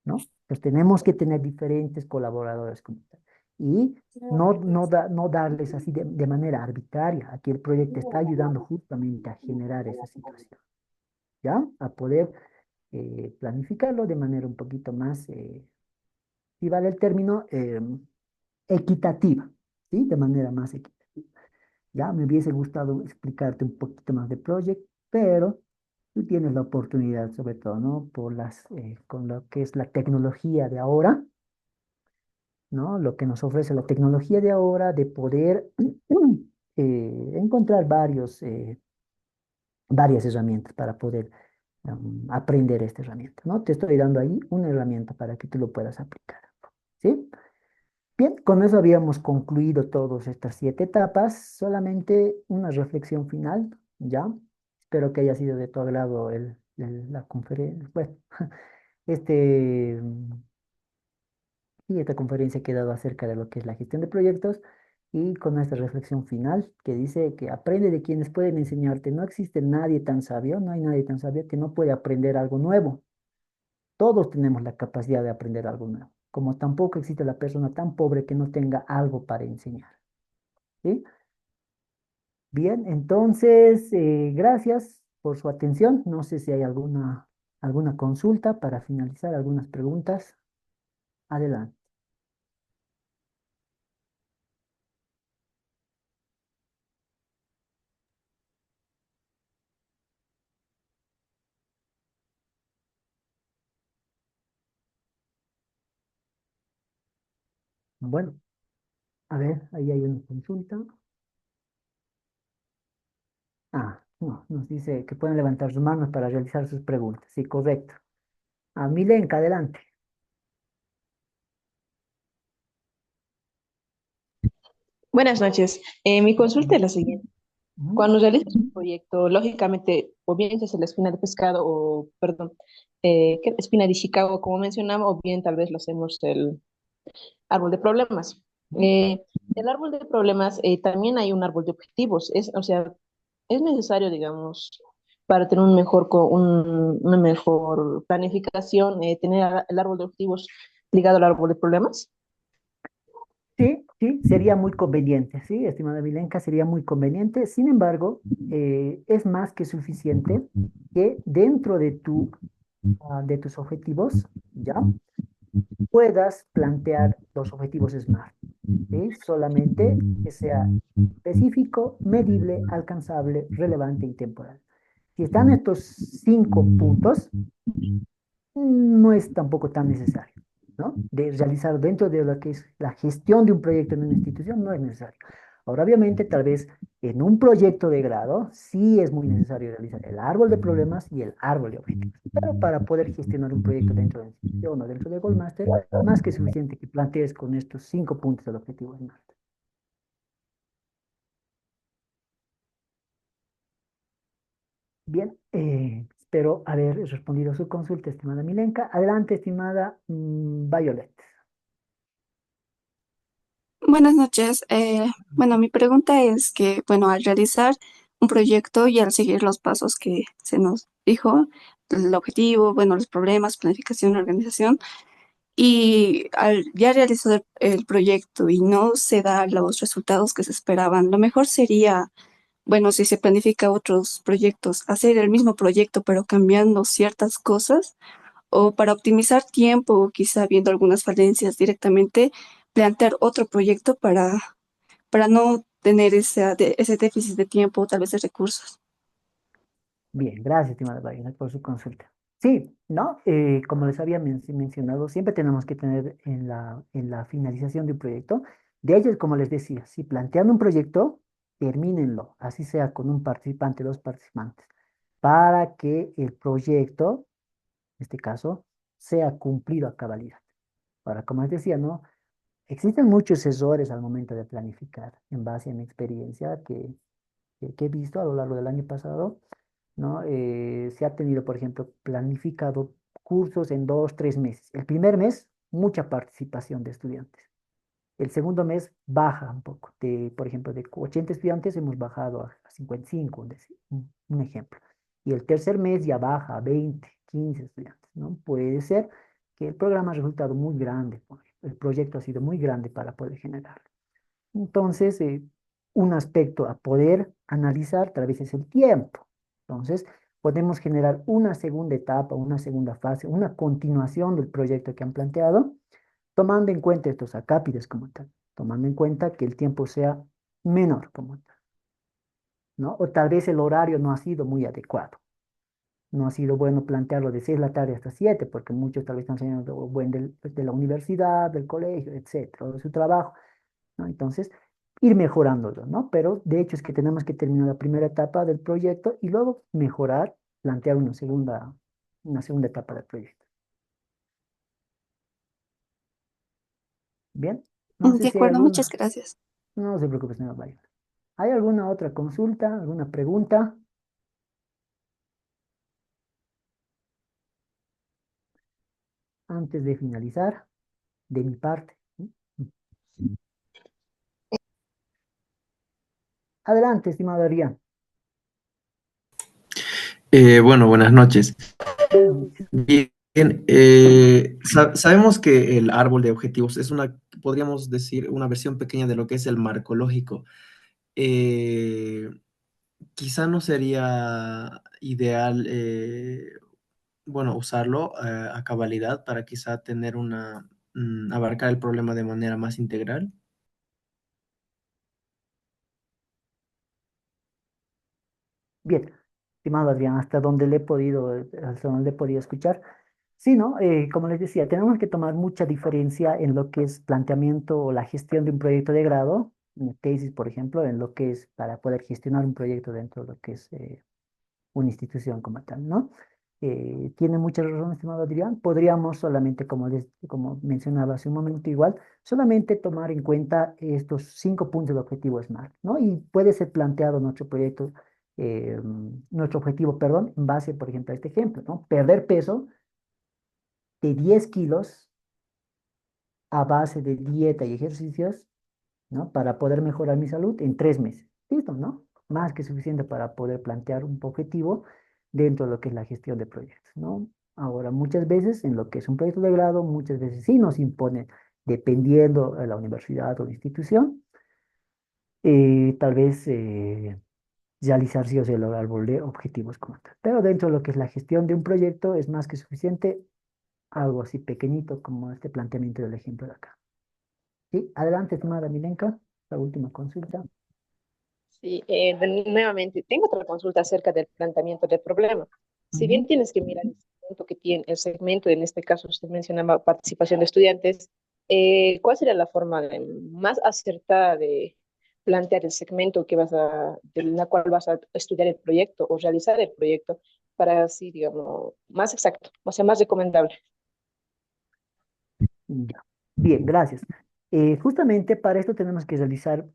¿no? Pues tenemos que tener diferentes colaboradores como tal. Y no darles así de manera arbitraria. Aquí el proyecto está ayudando justamente a generar esa situación, ¿ya? A poder planificarlo de manera un poquito más, si vale el término, equitativa, ¿sí? De manera más equitativa. Ya me hubiese gustado explicarte un poquito más de Project, pero tú tienes la oportunidad, sobre todo, ¿no? Con lo que es la tecnología de ahora, ¿no? Lo que nos ofrece la tecnología de ahora de poder encontrar varias herramientas para poder aprender esta herramienta, ¿no? Te estoy dando ahí una herramienta para que tú lo puedas aplicar, ¿sí? Bien, con eso habíamos concluido todas estas 7 etapas. Solamente una reflexión final, ¿ya? Espero que haya sido de tu agrado la conferencia. Bueno, este, y esta conferencia que he dado acerca de lo que es la gestión de proyectos y con esta reflexión final que dice que aprende de quienes pueden enseñarte. No existe nadie tan sabio, no hay nadie tan sabio que no puede aprender algo nuevo. Todos tenemos la capacidad de aprender algo nuevo, como tampoco existe la persona tan pobre que no tenga algo para enseñar. ¿Sí? Bien, entonces, gracias por su atención. No sé si hay alguna consulta para finalizar, algunas preguntas. Adelante. Bueno, a ver, ahí hay una consulta. Ah, no, nos dice que pueden levantar sus manos para realizar sus preguntas. Sí, correcto. Milenka, adelante. Buenas noches. Mi consulta es la siguiente. Ujú. Cuando realizas un proyecto, lógicamente, o bien es la espina de pescado, o, perdón, ¿qué? Espina de Chicago, como mencionaba, o bien tal vez lo hacemos el árbol de problemas. El árbol de problemas, también hay un árbol de objetivos. O sea, es necesario, digamos, para tener una mejor planificación, tener el árbol de objetivos ligado al árbol de problemas. Sí, sí, sería muy conveniente, sí, estimada Milenka, sería muy conveniente. Sin embargo, es más que suficiente que dentro de tus objetivos, ¿ya? Puedas plantear los objetivos SMART, ¿sí? Solamente que sea específico, medible, alcanzable, relevante y temporal. Si están estos 5 puntos, no es tampoco tan necesario, ¿no? De realizar dentro de lo que es la gestión de un proyecto en una institución, no es necesario. Ahora, obviamente, tal vez en un proyecto de grado sí es muy necesario realizar el árbol de problemas y el árbol de objetivos. Pero para poder gestionar un proyecto dentro de la institución o dentro de Goldmaster, más que suficiente que plantees con estos 5 puntos del objetivo en Marte. Bien, espero haber respondido a su consulta, estimada Milenka. Adelante, estimada Violet. Buenas noches. Bueno, mi pregunta es que, bueno, al realizar un proyecto y al seguir los pasos que se nos dijo, el objetivo, bueno, los problemas, planificación, organización, y al ya realizar el proyecto y no se da los resultados que se esperaban, lo mejor sería, bueno, si se planifica otros proyectos, hacer el mismo proyecto pero cambiando ciertas cosas o para optimizar tiempo, o quizá viendo algunas falencias directamente, plantear otro proyecto para no tener ese déficit de tiempo o tal vez de recursos. Bien, gracias, estimada Violet, por su consulta. Sí, ¿no? Como les había mencionado, siempre tenemos que tener en la finalización de un proyecto. De ellos, como les decía, si plantean un proyecto, termínenlo, así sea con un participante, dos participantes, para que el proyecto, en este caso, sea cumplido a cabalidad. Ahora, como les decía, ¿no? Existen muchos errores al momento de planificar, en base a mi experiencia que he visto a lo largo del año pasado, ¿no? Se ha tenido, por ejemplo, planificado cursos en 2, 3 meses. El primer mes, mucha participación de estudiantes. El segundo mes baja un poco. Por ejemplo, de 80 estudiantes hemos bajado a 55, un ejemplo. Y el tercer mes ya baja a 20, 15 estudiantes, ¿no? Puede ser que el programa ha resultado muy grande, por ejemplo, el proyecto ha sido muy grande para poder generarlo. Entonces, un aspecto a poder analizar tal vez es el tiempo. Entonces, podemos generar una segunda etapa, una segunda fase, una continuación del proyecto que han planteado, tomando en cuenta estos acápides como tal, tomando en cuenta que el tiempo sea menor como tal, ¿no? O tal vez el horario no ha sido muy adecuado. No ha sido bueno plantearlo de 6 de la tarde hasta 7, porque muchos tal vez están saliendo de la universidad, del colegio, etcétera, o de su trabajo, ¿no? Entonces, ir mejorándolo, ¿no? Pero de hecho es que tenemos que terminar la primera etapa del proyecto y luego mejorar, plantear una segunda etapa del proyecto. Bien, no sé De si hay acuerdo, muchas alguna, gracias. no se preocupe, señor Bayo. ¿Hay alguna otra consulta, alguna pregunta antes de finalizar de mi parte? Adelante, estimado Adrián. Bueno, buenas noches. Buenas noches. Bien, sabemos que el árbol de objetivos es podríamos decir, una versión pequeña de lo que es el marco lógico. Eh, Quizá no sería ideal, bueno, usarlo a cabalidad para quizá tener abarcar el problema de manera más integral. Bien, estimado Adrián, hasta donde he podido escuchar. Sí, ¿no? Como les decía, tenemos que tomar mucha diferencia en lo que es planteamiento o la gestión de un proyecto de grado, una tesis, por ejemplo, en lo que es para poder gestionar un proyecto dentro de lo que es una institución como tal, ¿no? tiene mucha razón, estimado Adrián. Podríamos solamente, como mencionaba hace un momento igual, solamente tomar en cuenta estos 5 puntos de objetivo SMART, ¿no? Y puede ser planteado nuestro proyecto, nuestro objetivo, perdón, en base, por ejemplo, a este ejemplo, ¿no? Perder peso de 10 kilos a base de dieta y ejercicios, ¿no? Para poder mejorar mi salud en 3 meses. Listo, ¿no? Más que suficiente para poder plantear un objetivo dentro de lo que es la gestión de proyectos, ¿no? Ahora, muchas veces en lo que es un proyecto de grado, muchas veces sí nos imponen, dependiendo de la universidad o la institución, tal vez realizar sí o sí el árbol de objetivos como tal. Pero dentro de lo que es la gestión de un proyecto es más que suficiente algo así pequeñito como este planteamiento del ejemplo de acá. Sí, adelante, estimada Milenka, la última consulta. Sí, nuevamente, tengo otra consulta acerca del planteamiento del problema. Si bien Ujú. tienes que mirar el segmento que tiene, el segmento, en este caso usted mencionaba participación de estudiantes, ¿cuál sería la forma más acertada de plantear el segmento de la cual vas a estudiar el proyecto o realizar el proyecto para así, digamos, más exacto, o sea, más recomendable? Ya. Bien, gracias. Justamente para esto tenemos que realizar,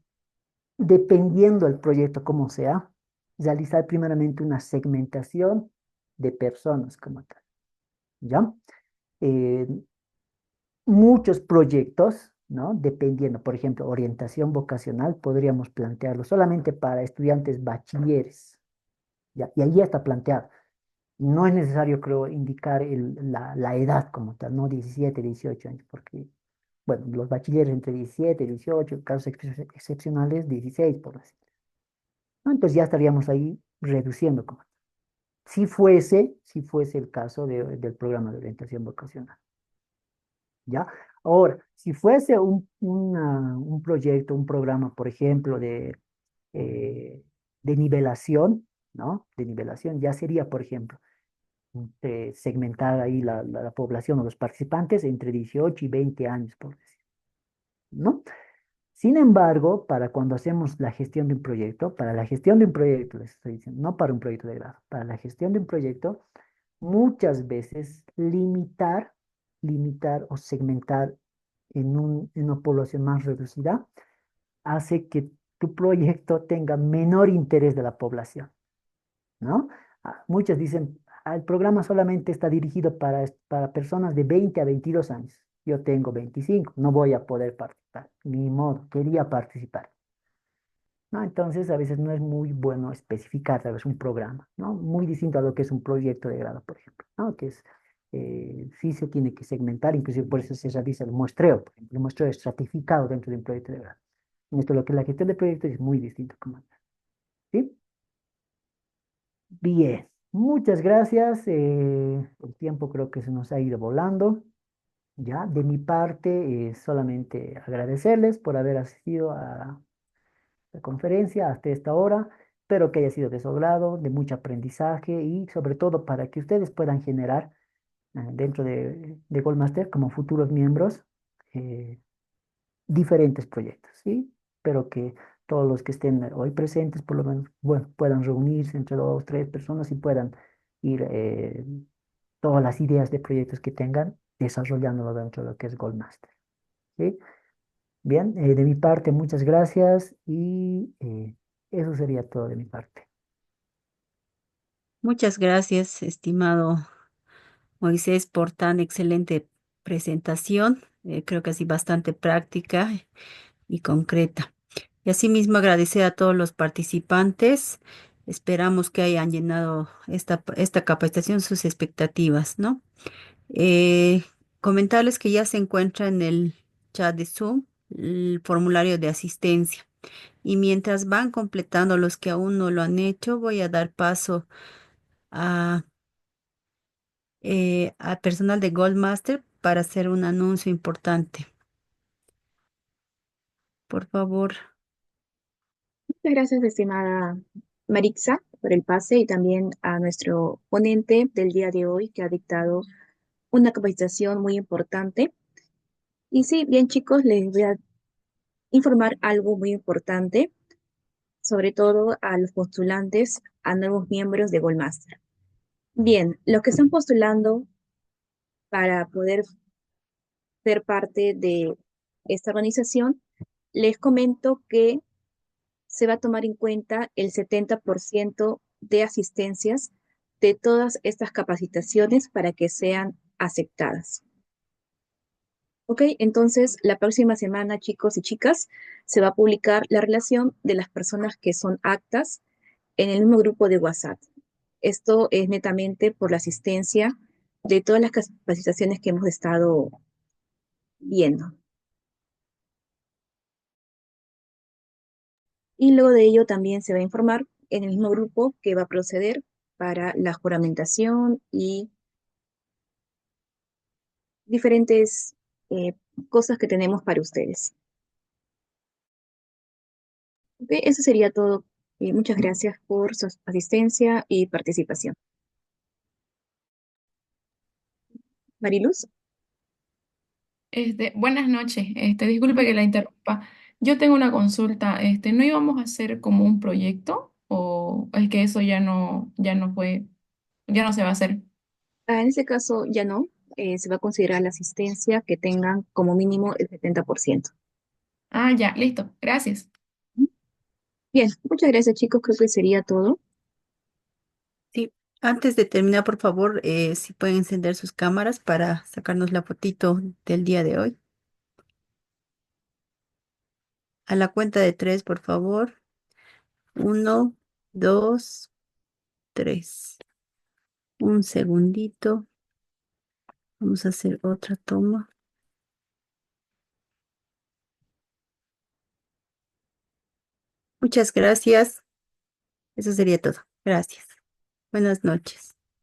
dependiendo del proyecto como sea, realizar primeramente una segmentación de personas como tal, ¿ya? Eh, Muchos proyectos, ¿no? Dependiendo, por ejemplo, orientación vocacional, podríamos plantearlo solamente para estudiantes bachilleres, ¿ya? Y ahí ya está planteado. No es necesario, creo, indicar la edad como tal, no 17, 18 años, porque, bueno, los bachilleres entre 17, 18, casos excepcionales, 16, por así decirlo, ¿no? Entonces ya estaríamos ahí reduciendo como si fuese el caso del programa de orientación vocacional. ¿Ya? Ahora, si fuese un proyecto, un programa, por ejemplo, de nivelación, ¿no? De nivelación, ya sería, por ejemplo, segmentar ahí la población o los participantes entre 18 y 20 años, por decir, ¿no? Sin embargo, para cuando hacemos la gestión de un proyecto, para la gestión de un proyecto, les estoy diciendo, no para un proyecto de grado, para la gestión de un proyecto, muchas veces limitar o segmentar en una población más reducida hace que tu proyecto tenga menor interés de la población, ¿no? Muchos dicen, el programa solamente está dirigido para personas de 20 a 22 años. Yo tengo 25, no voy a poder participar. Ni modo, quería participar. ¿No? Entonces, a veces no es muy bueno especificar, tal vez, un programa, ¿no? Muy distinto a lo que es un proyecto de grado, por ejemplo, ¿no? Que es, sí se tiene que segmentar, inclusive por eso se realiza el muestreo, por ejemplo, el muestreo estratificado dentro de un proyecto de grado. En esto, lo que es la gestión de proyectos es muy distinto, como tal, ¿sí? Bien, muchas gracias. El tiempo creo que se nos ha ido volando. Ya, de mi parte, solamente agradecerles por haber asistido a la conferencia hasta esta hora. Espero que haya sido de su agrado, de mucho aprendizaje y sobre todo para que ustedes puedan generar dentro de Goldmaster como futuros miembros eh, diferentes proyectos, ¿sí? Espero que todos los que estén hoy presentes, por lo menos, bueno, puedan reunirse entre 2, 3 personas y puedan ir todas las ideas de proyectos que tengan desarrollándolo dentro de lo que es Goldmaster, ¿sí? Bien, de mi parte, muchas gracias y eso sería todo de mi parte. Muchas gracias, estimado Moisés, por tan excelente presentación. Creo que así bastante práctica y concreta. Y asimismo agradecer a todos los participantes. Esperamos que hayan llenado esta capacitación sus expectativas, ¿no? Eh, Comentarles que ya se encuentra en el chat de Zoom el formulario de asistencia. Y mientras van completando los que aún no lo han hecho, voy a dar paso a, al personal de Goldmaster para hacer un anuncio importante. Por favor. Muchas gracias, estimada Marixa, por el pase y también a nuestro ponente del día de hoy que ha dictado una capacitación muy importante. Y sí, bien chicos, les voy a informar algo muy importante, sobre todo a los postulantes, a nuevos miembros de Goldmaster. Bien, los que están postulando para poder ser parte de esta organización, les comento que se va a tomar en cuenta el 70% de asistencias de todas estas capacitaciones para que sean aceptadas. Ok, entonces la próxima semana, chicos y chicas, se va a publicar la relación de las personas que son aptas en el mismo grupo de WhatsApp. Esto es netamente por la asistencia de todas las capacitaciones que hemos estado viendo. Y luego de ello también se va a informar en el mismo grupo que va a proceder para la juramentación y diferentes eh, cosas que tenemos para ustedes. Ok, eso sería todo. Muchas gracias por su asistencia y participación. Mariluz. Buenas noches. Disculpe que la interrumpa. Yo tengo una consulta. ¿No íbamos a hacer como un proyecto o es que eso ya no fue, ya no se va a hacer? En este caso ya no, se va a considerar la asistencia que tengan como mínimo el 70%. Ah, ya, listo. Gracias. Bien, muchas gracias chicos, creo que sería todo. Sí, antes de terminar, por favor, si pueden encender sus cámaras para sacarnos la fotito del día de hoy. A la cuenta de tres, por favor. 1, 2, 3. Un segundito. Vamos a hacer otra toma. Muchas gracias. Eso sería todo. Gracias. Buenas noches.